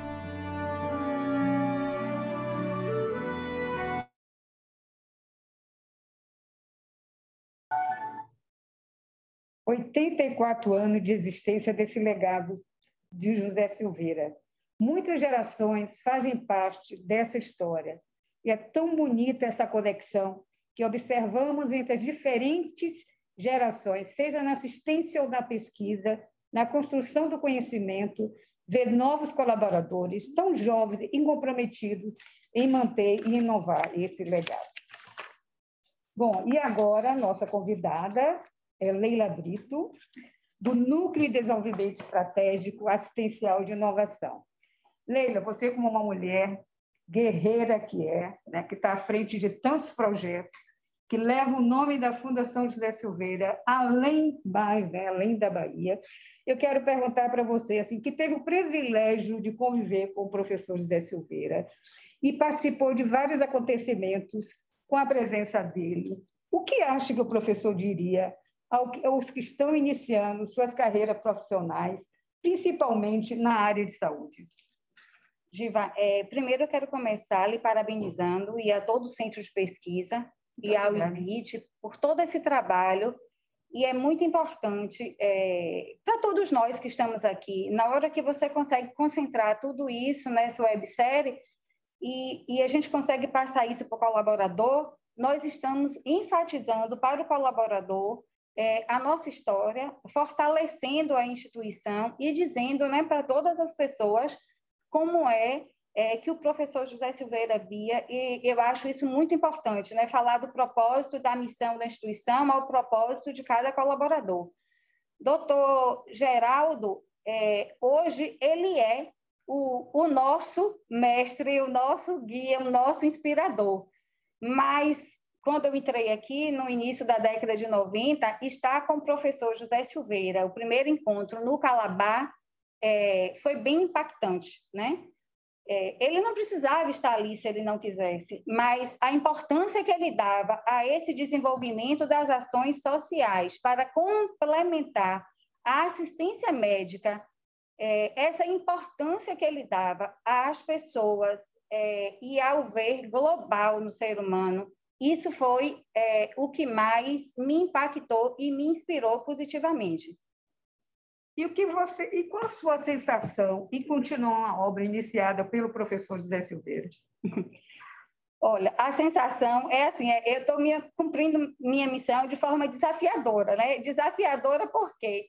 [SPEAKER 5] Há 84 anos de existência desse legado de José Silveira. Muitas gerações fazem parte dessa história. E é tão bonita essa conexão que observamos entre as diferentes gerações, seja na assistência ou na pesquisa, na construção do conhecimento, ver novos colaboradores tão jovens e comprometidos em manter e inovar esse legado. Bom, e agora a nossa convidada é Leila Brito, do Núcleo de Desenvolvimento Estratégico Assistencial de Inovação. Leila, você como uma mulher guerreira que é, né, que está à frente de tantos projetos, que leva o nome da Fundação José Silveira além da Bahia, eu quero perguntar para você, assim, que teve o privilégio de conviver com o professor José Silveira e participou de vários acontecimentos com a presença dele. O que acha que o professor diria aos que estão iniciando suas carreiras profissionais, principalmente na área de saúde?
[SPEAKER 2] Diva, primeiro eu quero começar lhe parabenizando e a todo o centro de pesquisa e ao IBIT por todo esse trabalho, e é muito importante para todos nós que estamos aqui, na hora que você consegue concentrar tudo isso nessa websérie e a gente consegue passar isso para o colaborador, nós estamos enfatizando para o colaborador a nossa história, fortalecendo a instituição e dizendo, né, para todas as pessoas como que o professor José Silveira via, e eu acho isso muito importante, né, falar do propósito, da missão da instituição ao propósito de cada colaborador. Doutor Geraldo, hoje ele é o nosso mestre, o nosso guia, o nosso inspirador, mas quando eu entrei aqui, no início da década de 90, estar com o professor José Silveira, o primeiro encontro no Calabar, foi bem impactante, né? Ele não precisava estar ali se ele não quisesse, mas a importância que ele dava a esse desenvolvimento das ações sociais para complementar a assistência médica, essa importância que ele dava às pessoas e ao ver global no ser humano, isso foi o que mais me impactou e me inspirou positivamente.
[SPEAKER 5] E qual a sua sensação em continuar a obra iniciada pelo professor José Silveira?
[SPEAKER 2] Olha, a sensação é assim, eu estou cumprindo minha missão de forma desafiadora, né? Desafiadora porque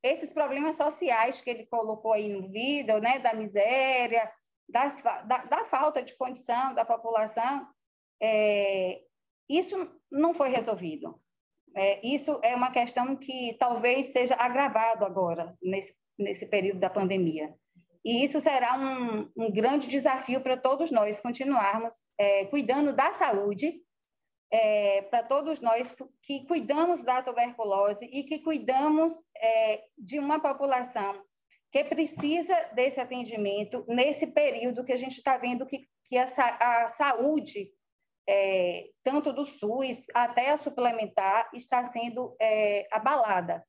[SPEAKER 2] esses problemas sociais que ele colocou aí no vídeo, né? Da miséria, da falta de condição da população, isso não foi resolvido. Isso é uma questão que talvez seja agravado agora, nesse período da pandemia. E isso será um grande desafio para todos nós continuarmos cuidando da saúde, para todos nós que cuidamos da tuberculose e que cuidamos de uma população que precisa desse atendimento nesse período que a gente está vendo que a saúde, tanto do SUS até a suplementar, está sendo abalada.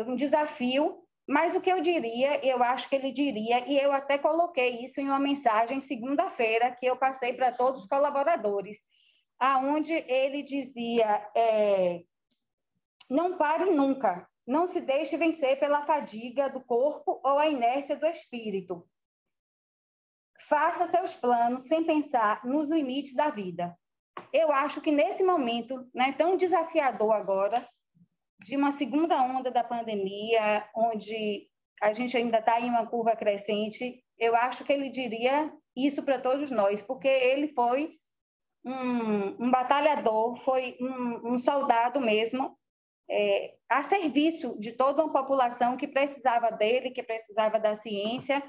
[SPEAKER 2] Um desafio, mas o que eu acho que ele diria, e eu até coloquei isso em uma mensagem segunda-feira que eu passei para todos os colaboradores, aonde ele dizia, não pare nunca, não se deixe vencer pela fadiga do corpo ou a inércia do espírito. Faça seus planos sem pensar nos limites da vida. Eu acho que nesse momento, né, tão desafiador agora, de uma segunda onda da pandemia, onde a gente ainda está em uma curva crescente, eu acho que ele diria isso para todos nós, porque ele foi um batalhador, foi um soldado mesmo, a serviço de toda uma população que precisava dele, que precisava da ciência.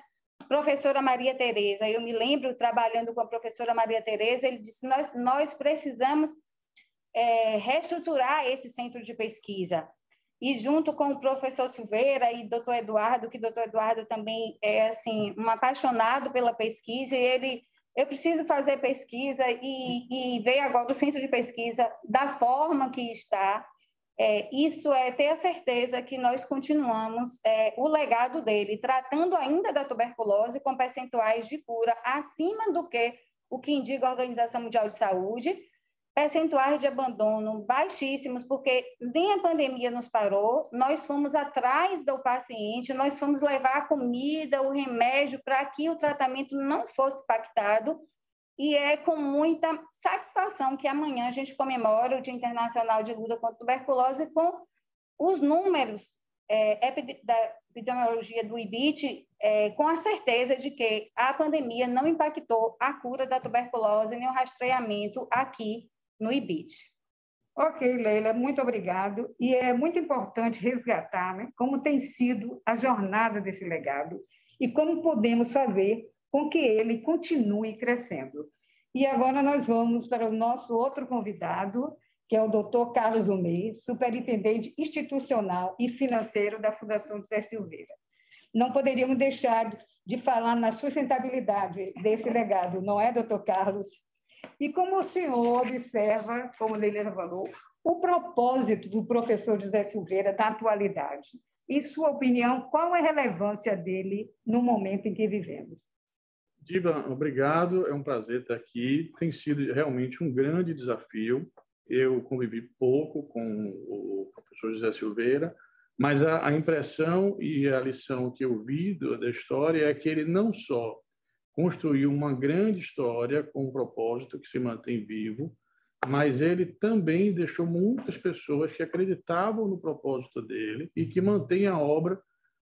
[SPEAKER 2] Professora Maria Tereza, eu me lembro trabalhando com a professora Maria Tereza, ele disse, nós precisamos reestruturar esse centro de pesquisa. E junto com o professor Silveira e doutor Eduardo, que doutor Eduardo também é assim, um apaixonado pela pesquisa, e eu preciso fazer pesquisa e ver agora o centro de pesquisa da forma que está, isso é ter a certeza que nós continuamos o legado dele, tratando ainda da tuberculose com percentuais de cura acima do que o que indica a Organização Mundial de Saúde, percentuais de abandono baixíssimos, porque nem a pandemia nos parou, nós fomos atrás do paciente, nós fomos levar a comida, o remédio, para que o tratamento não fosse impactado, e é com muita satisfação que amanhã a gente comemora o Dia Internacional de Luta contra a Tuberculose com os números da epidemiologia do IBIT, com a certeza de que a pandemia não impactou a cura da tuberculose nem o rastreamento aqui no IBIT.
[SPEAKER 5] Ok, Leila, muito obrigado. E é muito importante resgatar, né, como tem sido a jornada desse legado e como podemos fazer com que ele continue crescendo. E agora nós vamos para o nosso outro convidado, que é o Dr. Carlos Lumey, superintendente institucional e financeiro da Fundação José Silveira. Não poderíamos deixar de falar na sustentabilidade desse legado, não é, doutor Carlos? E como o senhor observa, como Leila falou, o propósito do professor José Silveira da atualidade? Em sua opinião, qual é a relevância dele no momento em que vivemos?
[SPEAKER 3] Diva, obrigado. É um prazer estar aqui. Tem sido realmente um grande desafio. Eu convivi pouco com o professor José Silveira, mas a impressão e a lição que eu vi da história é que ele não só construiu uma grande história com um propósito que se mantém vivo, mas ele também deixou muitas pessoas que acreditavam no propósito dele e que mantêm a obra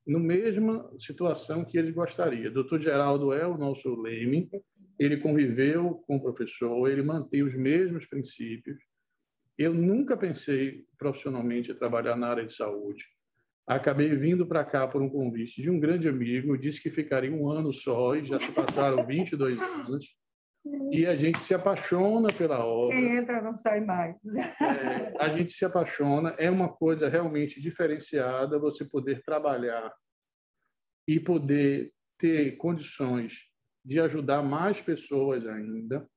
[SPEAKER 3] na mesma situação que ele gostaria. Dr. Geraldo é o nosso leme, ele conviveu com o professor, ele mantém os mesmos princípios. Eu nunca pensei profissionalmente em trabalhar na área de saúde. Acabei vindo para cá por um convite de um grande amigo, disse que ficaria um ano só e já se passaram 22 anos. E a gente se apaixona pela obra.
[SPEAKER 5] Quem entra não sai mais.
[SPEAKER 3] A gente se apaixona, é uma coisa realmente diferenciada você poder trabalhar e poder ter condições de ajudar mais pessoas ainda.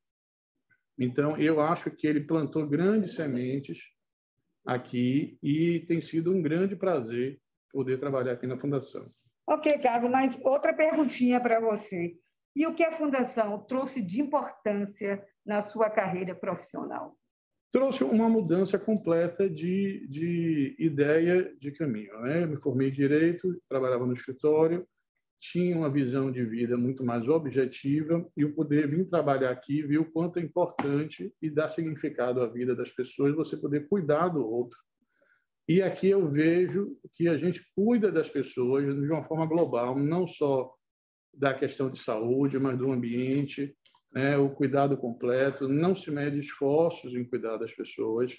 [SPEAKER 3] Então, eu acho que ele plantou grandes sementes aqui e tem sido um grande prazer poder trabalhar aqui na Fundação.
[SPEAKER 5] Ok, Carlos, mas outra perguntinha para você. E o que a Fundação trouxe de importância na sua carreira profissional?
[SPEAKER 3] Trouxe uma mudança completa de ideia de caminho, né? Eu me formei em Direito, trabalhava no escritório, tinha uma visão de vida muito mais objetiva e o poder vir trabalhar aqui, viu o quanto é importante e dá significado à vida das pessoas você poder cuidar do outro. E aqui eu vejo que a gente cuida das pessoas de uma forma global, não só da questão de saúde, mas do ambiente, né? O cuidado completo, não se mede esforços em cuidar das pessoas.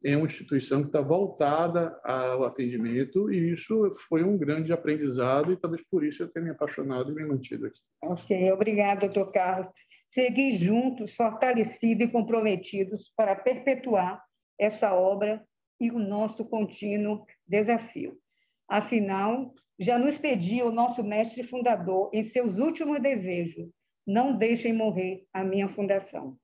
[SPEAKER 3] É uma instituição que está voltada ao atendimento e isso foi um grande aprendizado e talvez por isso eu tenha me apaixonado e me mantido aqui.
[SPEAKER 5] Ok, obrigada, doutor Carlos. Seguir juntos, fortalecidos e comprometidos para perpetuar essa obra e o nosso contínuo desafio. Afinal, já nos pedia o nosso mestre fundador em seus últimos desejos: não deixem morrer a minha fundação.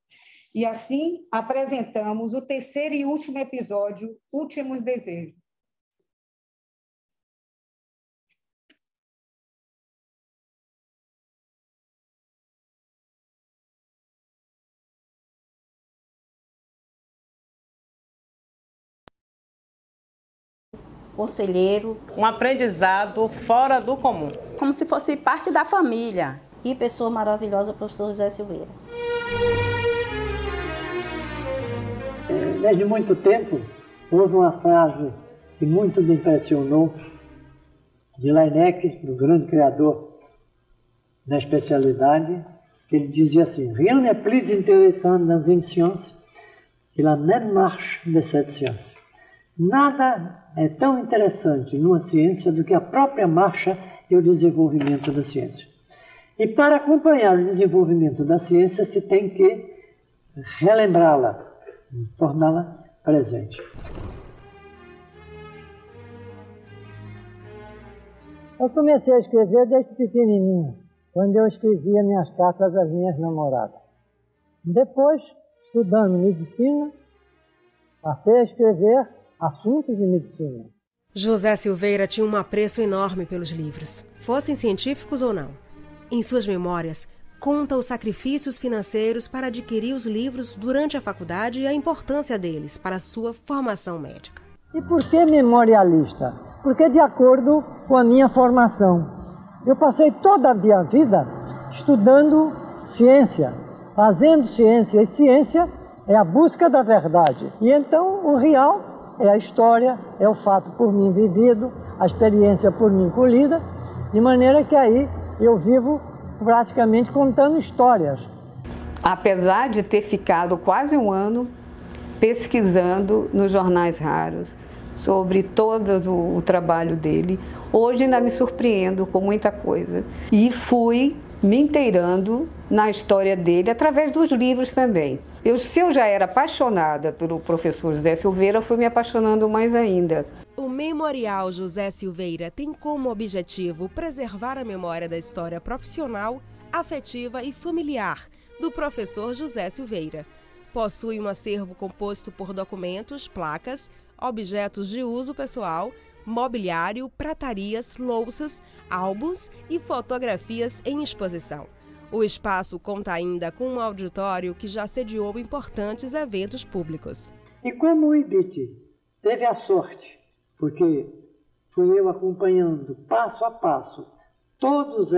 [SPEAKER 5] E assim apresentamos o terceiro e último episódio, Últimos Desejos.
[SPEAKER 4] Conselheiro.
[SPEAKER 12] Um aprendizado fora do comum.
[SPEAKER 4] Como se fosse parte da família. Que pessoa maravilhosa, o professor José Silveira.
[SPEAKER 10] Desde muito tempo, houve uma frase que muito me impressionou, de Laennec, do grande criador da especialidade, que ele dizia assim: rien n'est plus intéressant dans une science que la même marche de cette science. Nada é tão interessante numa ciência do que a própria marcha e o desenvolvimento da ciência. E para acompanhar o desenvolvimento da ciência, se tem que relembrá-la, torná-la presente.
[SPEAKER 8] Eu comecei a escrever desde pequenininho, quando eu escrevia minhas cartas às minhas namoradas. Depois, estudando medicina, passei a escrever assuntos de medicina.
[SPEAKER 11] José Silveira tinha um apreço enorme pelos livros, fossem científicos ou não. Em suas memórias, conta os sacrifícios financeiros para adquirir os livros durante a faculdade e a importância deles para a sua formação médica.
[SPEAKER 8] E por que memorialista? Porque de acordo com a minha formação. Eu passei toda a minha vida estudando ciência, fazendo ciência, e ciência é a busca da verdade. E então o real é a história, é o fato por mim vivido, a experiência por mim colhida, de maneira que aí eu vivo praticamente contando histórias.
[SPEAKER 6] Apesar de ter ficado quase um ano pesquisando nos jornais raros sobre todo o trabalho dele, hoje ainda me surpreendo com muita coisa. E fui me inteirando na história dele através dos livros também. Se eu já era apaixonada pelo professor José Silveira, fui me apaixonando mais ainda.
[SPEAKER 11] O Memorial José Silveira tem como objetivo preservar a memória da história profissional, afetiva e familiar do professor José Silveira. Possui um acervo composto por documentos, placas, objetos de uso pessoal, mobiliário, pratarias, louças, álbuns e fotografias em exposição. O espaço conta ainda com um auditório que já sediou importantes eventos públicos.
[SPEAKER 10] E como o IBIT teve a sorte, porque fui eu acompanhando passo a passo todos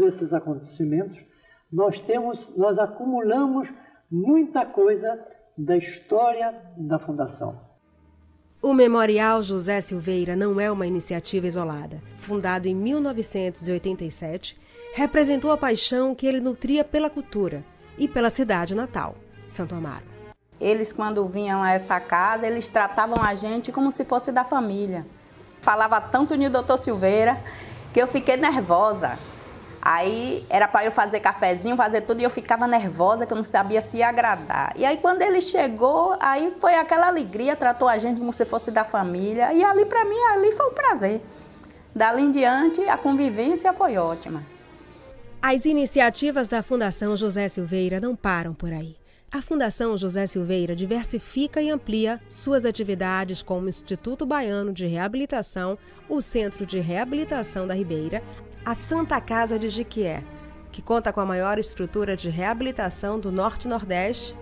[SPEAKER 10] esses acontecimentos, nós acumulamos muita coisa da história da Fundação.
[SPEAKER 11] O Memorial José Silveira não é uma iniciativa isolada. Fundado em 1987, representou a paixão que ele nutria pela cultura e pela cidade natal, Santo Amaro.
[SPEAKER 4] Eles, quando vinham a essa casa, eles tratavam a gente como se fosse da família. Falava tanto no Dr. Silveira que eu fiquei nervosa. Aí era para eu fazer cafezinho, fazer tudo, e eu ficava nervosa, que eu não sabia se ia agradar. E aí quando ele chegou, aí foi aquela alegria, tratou a gente como se fosse da família. E ali para mim, ali foi um prazer. Dali em diante, a convivência foi ótima.
[SPEAKER 11] As iniciativas da Fundação José Silveira não param por aí. A Fundação José Silveira diversifica e amplia suas atividades como o Instituto Baiano de Reabilitação, o Centro de Reabilitação da Ribeira, a Santa Casa de Jiquié, que conta com a maior estrutura de reabilitação do Norte-Nordeste,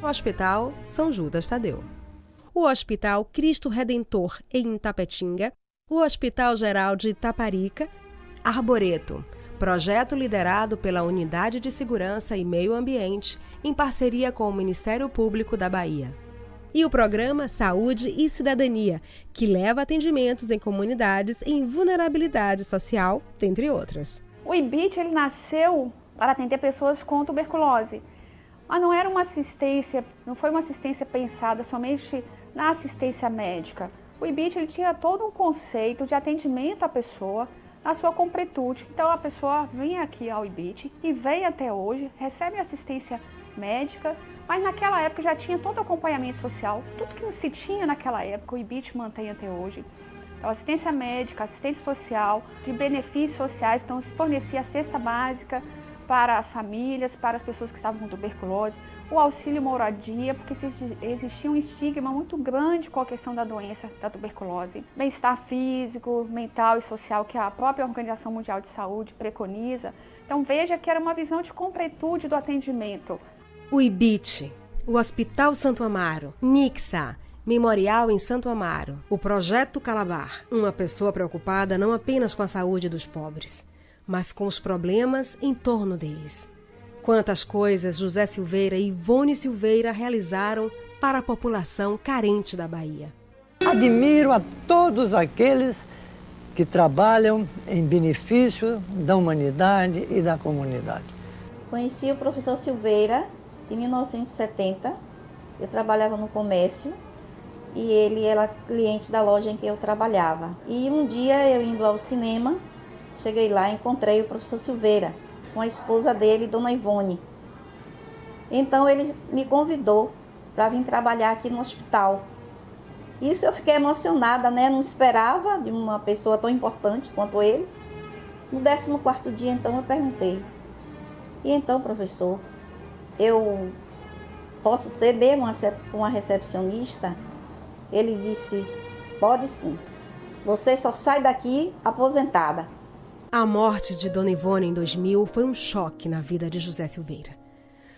[SPEAKER 11] o Hospital São Judas Tadeu, o Hospital Cristo Redentor em Itapetinga, o Hospital Geral de Itaparica, Arboreto, projeto liderado pela Unidade de Segurança e Meio Ambiente, em parceria com o Ministério Público da Bahia. E o programa Saúde e Cidadania, que leva atendimentos em comunidades em vulnerabilidade social, dentre outras.
[SPEAKER 23] O IBIT ele nasceu para atender pessoas com tuberculose, mas não era uma assistência, não foi uma assistência pensada somente na assistência médica. O IBIT ele tinha todo um conceito de atendimento à pessoa na sua completude. Então a pessoa vem aqui ao IBIT e vem até hoje, recebe assistência médica, mas naquela época já tinha todo o acompanhamento social, tudo que se tinha naquela época, o IBIT mantém até hoje. Então, assistência médica, assistência social, de benefícios sociais, então se fornecia a cesta básica para as famílias, para as pessoas que estavam com tuberculose, o auxílio moradia, porque existia um estigma muito grande com a questão da doença da tuberculose. Bem-estar físico, mental e social, que a própria Organização Mundial de Saúde preconiza. Então veja que era uma visão de completude do atendimento.
[SPEAKER 11] O IBIT, o Hospital Santo Amaro, Nixa, Memorial em Santo Amaro, o Projeto Calabar, uma pessoa preocupada não apenas com a saúde dos pobres, mas com os problemas em torno deles. Quantas coisas José Silveira e Ivone Silveira realizaram para a população carente da Bahia.
[SPEAKER 10] Admiro a todos aqueles que trabalham em benefício da humanidade e da comunidade.
[SPEAKER 4] Conheci o professor Silveira em 1970. Eu trabalhava no comércio e ele era cliente da loja em que eu trabalhava. E um dia eu indo ao cinema, cheguei lá e encontrei o professor Silveira com a esposa dele, Dona Ivone. Então ele me convidou para vir trabalhar aqui no hospital. Isso eu fiquei emocionada, né? Não esperava de uma pessoa tão importante quanto ele. No 14º dia, então, eu perguntei: e então, professor, eu posso ser mesmo uma recepcionista? Ele disse: pode sim, você só sai daqui aposentada.
[SPEAKER 11] A morte de Dona Ivone em 2000 foi um choque na vida de José Silveira.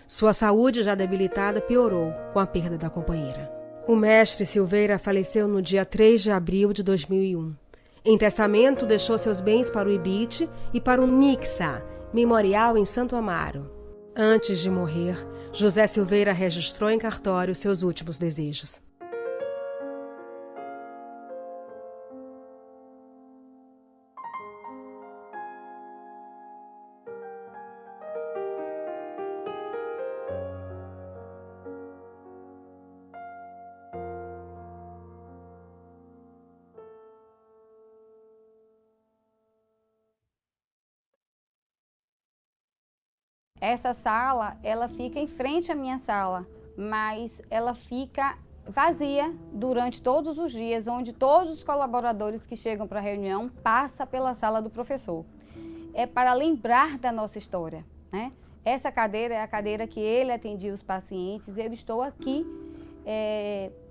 [SPEAKER 11] Sua saúde já debilitada piorou com a perda da companheira. O mestre Silveira faleceu no dia 3 de abril de 2001. Em testamento, deixou seus bens para o IBIT e para o NICSA, Memorial em Santo Amaro. Antes de morrer, José Silveira registrou em cartório seus últimos desejos.
[SPEAKER 2] Essa sala, ela fica em frente à minha sala, mas ela fica vazia durante todos os dias, onde todos os colaboradores que chegam para a reunião passam pela sala do professor. É para lembrar da nossa história, né? Essa cadeira é a cadeira que ele atendia os pacientes. Eu estou aqui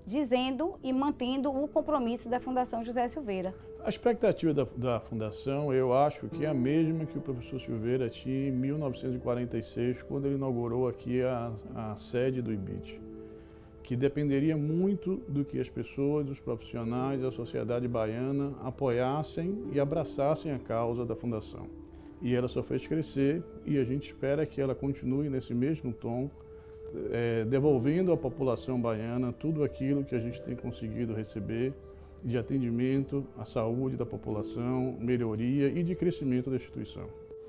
[SPEAKER 2] dizendo e mantendo o compromisso da Fundação José Silveira.
[SPEAKER 3] A expectativa da Fundação, eu acho que é a mesma que o professor Silveira tinha em 1946, quando ele inaugurou aqui a sede do IBIT, que dependeria muito do que as pessoas, os profissionais e a sociedade baiana apoiassem e abraçassem a causa da Fundação. E ela só fez crescer e a gente espera que ela continue nesse mesmo tom, devolvendo à população baiana tudo aquilo que a gente tem conseguido receber de atendimento à saúde da população, melhoria e de crescimento da instituição.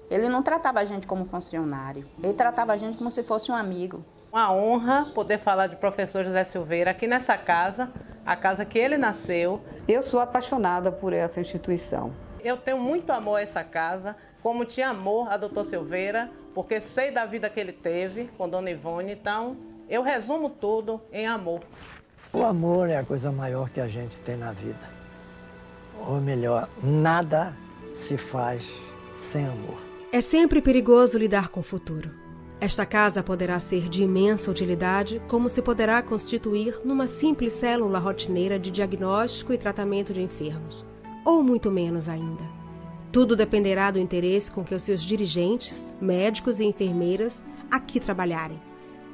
[SPEAKER 7] Ele não tratava a gente como funcionário, ele tratava a gente como se fosse um amigo.
[SPEAKER 12] Uma honra poder falar de professor José Silveira aqui nessa casa, a casa que ele nasceu.
[SPEAKER 6] Eu sou apaixonada por essa instituição.
[SPEAKER 12] Eu tenho muito amor a essa casa, como tinha amor a doutor Silveira, porque sei da vida que ele teve com Dona Ivone, então eu resumo tudo em amor.
[SPEAKER 10] O amor é a coisa maior que a gente tem na vida. Ou melhor, nada se faz sem amor.
[SPEAKER 11] É sempre perigoso lidar com o futuro. Esta casa poderá ser de imensa utilidade, como se poderá constituir numa simples célula rotineira de diagnóstico e tratamento de enfermos. Ou muito menos ainda. Tudo dependerá do interesse com que os seus dirigentes, médicos e enfermeiras aqui trabalharem.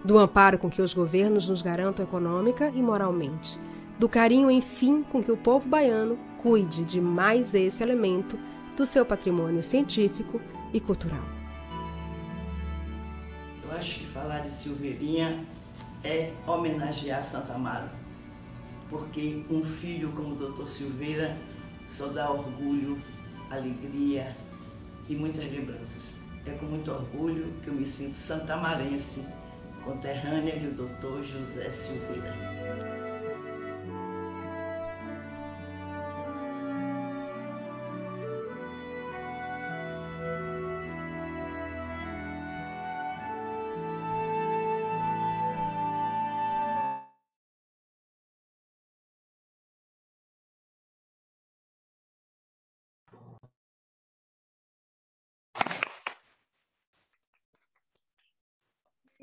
[SPEAKER 11] Do amparo com que os governos nos garantam econômica e moralmente. Do carinho, enfim, com que o povo baiano cuide de mais esse elemento do seu patrimônio científico e cultural.
[SPEAKER 9] Eu acho que falar de Silveirinha é homenagear Santo Amaro, porque um filho como o Dr. Silveira só dá orgulho, alegria e muitas lembranças. É com muito orgulho que eu me sinto santamarense, conterrânea de Dr. José Silveira.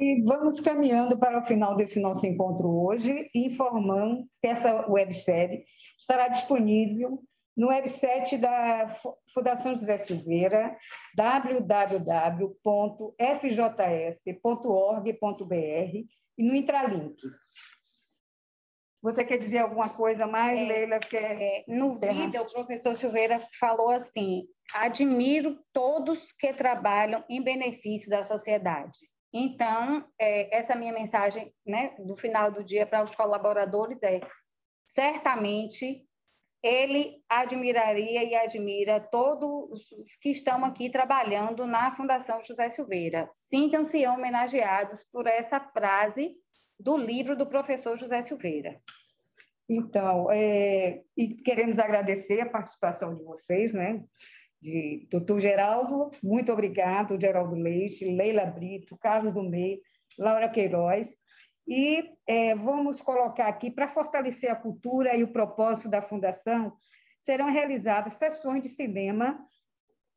[SPEAKER 5] E vamos caminhando para o final desse nosso encontro hoje, informando que essa websérie estará disponível no website da Fundação José Silveira, www.fjs.org.br e no Intralink. Você quer dizer alguma coisa mais, Leila?
[SPEAKER 2] No vídeo, o professor Silveira falou assim: admiro todos que trabalham em benefício da sociedade. Então, essa minha mensagem, né, do final do dia para os colaboradores certamente ele admiraria e admira todos os que estão aqui trabalhando na Fundação José Silveira. Sintam-se homenageados por essa frase do livro do professor José Silveira.
[SPEAKER 5] Então, e queremos agradecer a participação de vocês, né? De doutor Geraldo, muito obrigado, Geraldo Leite, Leila Brito, Carlos do Meio, Laura Queiroz. E vamos colocar aqui, para fortalecer a cultura e o propósito da Fundação, serão realizadas sessões de cinema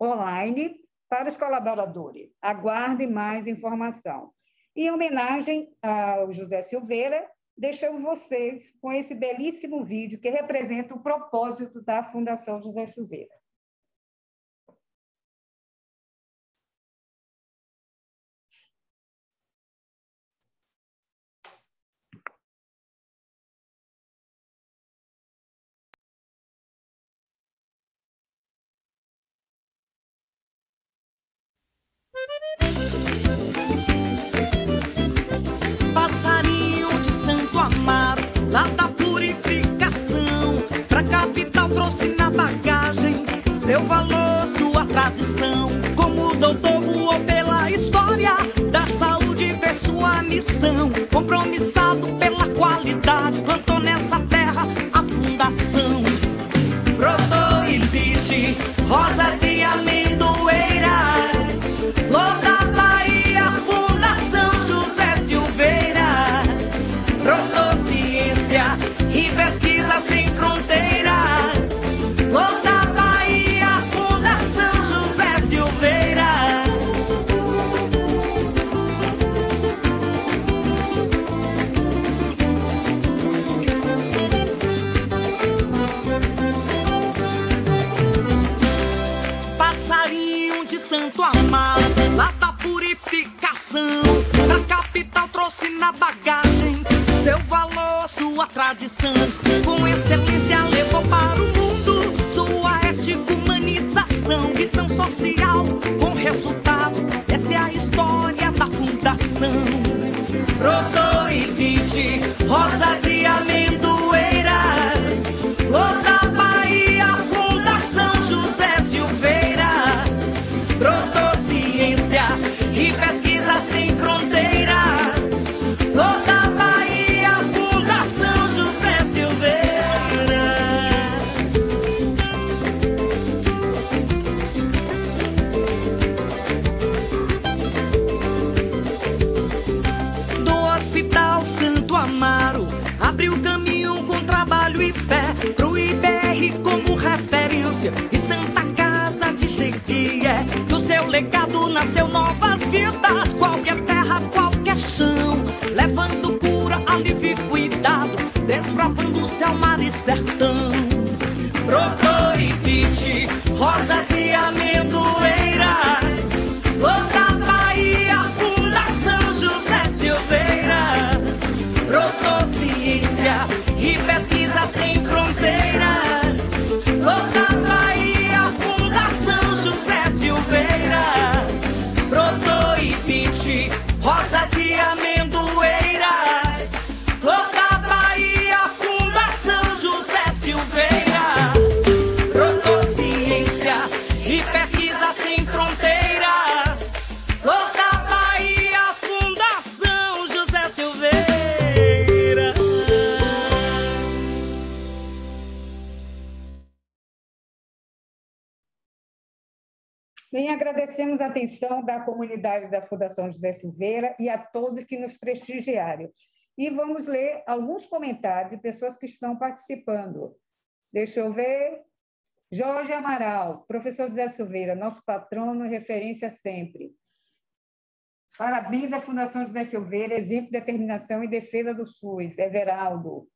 [SPEAKER 5] online para os colaboradores. Aguardem mais informação. Em homenagem ao José Silveira, deixamos vocês com esse belíssimo vídeo que representa o propósito da Fundação José Silveira.
[SPEAKER 13] Passarinho de Santo Amaro, lá da purificação, pra capital trouxe na bagagem seu valor, sua tradição. Como doutor voou pela história da saúde, fez sua missão. Compromissado pela qualidade, plantou nessa terra a fundação. Brotou e pite, rosas e amendoeiras, loda Bahia, Fundação José Silveira. Brotou ciência e pesquisa sem fronteiras, loda Bahia, Fundação José Silveira. Passarinho de Santo Amaro, lá da purificação, pra capital trouxe na bagagem seu valor, sua tradição. Com excelência levou para o mundo sua ética, humanização, visão social com resultado. Essa é a história da fundação. Brotou e vinte, rosas e amendoeiras, loda Bahia, Fundação José Silveira. Brotou ciência e pesquisa sem fronteiras, loda Bahia, Fundação José Silveira. Do Hospital Santo Amaro, abriu caminho com trabalho e fé pro IBR como referência e Santa Casa de Jequié. Do seu legado nasceu novas vidas, qualquer terra, qualquer chão, levando cura, alívio e cuidado, desbravando céu, mar e sertão. Brotou e vite, rosas e amendoeiras, loda Bahia, Fundação José Silveira. Brotou ciência e pesquisa sem fronteiras, loda Bahia, Fundação José Silveira. Brotou e vinte, rosas e amendoeiras, loda Bahia, Fundação José Silveira. Brotou ciência e pesquisa sem fronteiras, loda Bahia, Fundação José Silveira.
[SPEAKER 5] Bem, agradecemos a atenção da comunidade da Fundação José Silveira e a todos que nos prestigiaram. E vamos ler alguns comentários de pessoas que estão participando. Deixa eu ver. Jorge Amaral, professor José Silveira, nosso patrono e referência sempre. Parabéns à Fundação José Silveira, exemplo de determinação e defesa do SUS. Everaldo.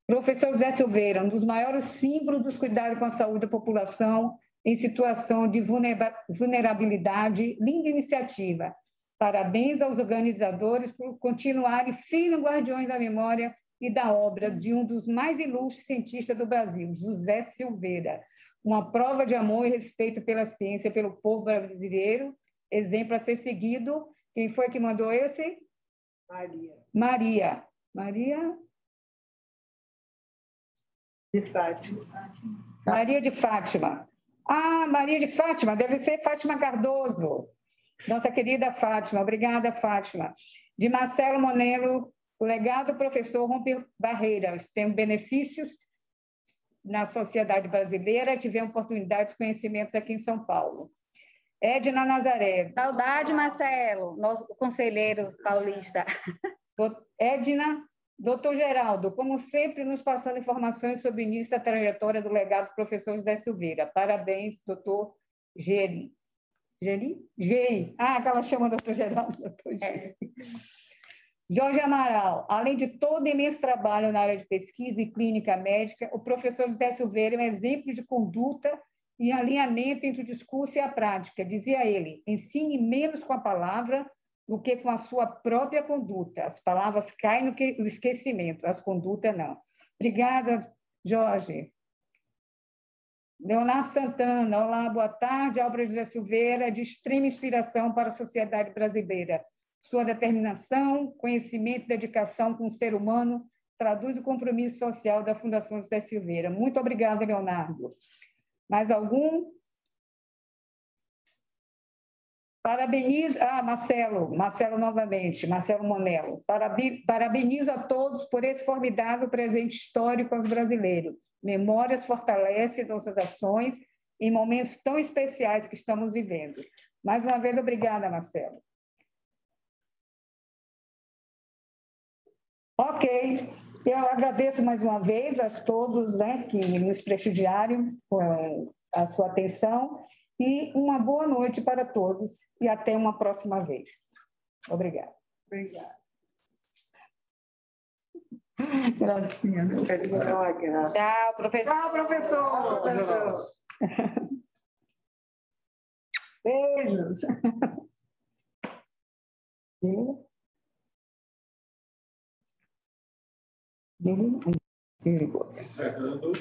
[SPEAKER 5] Professor José Silveira, um dos maiores símbolos dos cuidados com a saúde da população em situação de vulnerabilidade. Linda iniciativa. Parabéns aos organizadores por continuarem firmes guardiões da memória e da obra de um dos mais ilustres cientistas do Brasil, José Silveira. Uma prova de amor e respeito pela ciência, pelo povo brasileiro, exemplo a ser seguido. Quem foi que mandou esse? Maria. Maria
[SPEAKER 15] de Fátima.
[SPEAKER 5] Maria de Fátima. Ah, Maria de Fátima, deve ser Fátima Cardoso. Nossa querida Fátima, obrigada, Fátima. De Marcelo Monelo, o legado do professor rompe barreiras, tem benefícios na sociedade brasileira, tivemos oportunidade de conhecimentos aqui em São Paulo. Edna Nazaré.
[SPEAKER 2] Saudade, Marcelo, nosso conselheiro paulista.
[SPEAKER 5] Edna, doutor Geraldo, como sempre, nos passando informações sobre o início da trajetória do legado do professor José Silveira. Parabéns, doutor Geri. Geri? Geri. Ah, aquela chama doutor Geraldo, doutor Geri. Jorge Amaral, além de todo imenso trabalho na área de pesquisa e clínica médica, o professor José Silveira é um exemplo de conduta e alinhamento entre o discurso e a prática. Dizia ele, ensine menos com a palavra do que com a sua própria conduta. As palavras caem no esquecimento, as condutas não. Obrigada, Jorge. Leonardo Santana, olá, boa tarde. A obra de José Silveira é de extrema inspiração para a sociedade brasileira. Sua determinação, conhecimento e dedicação com o ser humano traduz o compromisso social da Fundação José Silveira. Muito obrigada, Leonardo. Mais algum? Parabenizo... Marcelo novamente, Marcelo Monello. Parabenizo a todos por esse formidável presente histórico aos brasileiros. Memórias fortalecem nossas ações em momentos tão especiais que estamos vivendo. Mais uma vez, obrigada, Marcelo. Ok, eu agradeço mais uma vez a todos, né, que nos prestigiaram com a sua atenção e uma boa noite para todos e até uma próxima vez. Obrigada. Obrigada. Gracinha, meu querido.
[SPEAKER 2] Tchau, professor.
[SPEAKER 5] Tchau, professor. Beijos. Encerrando.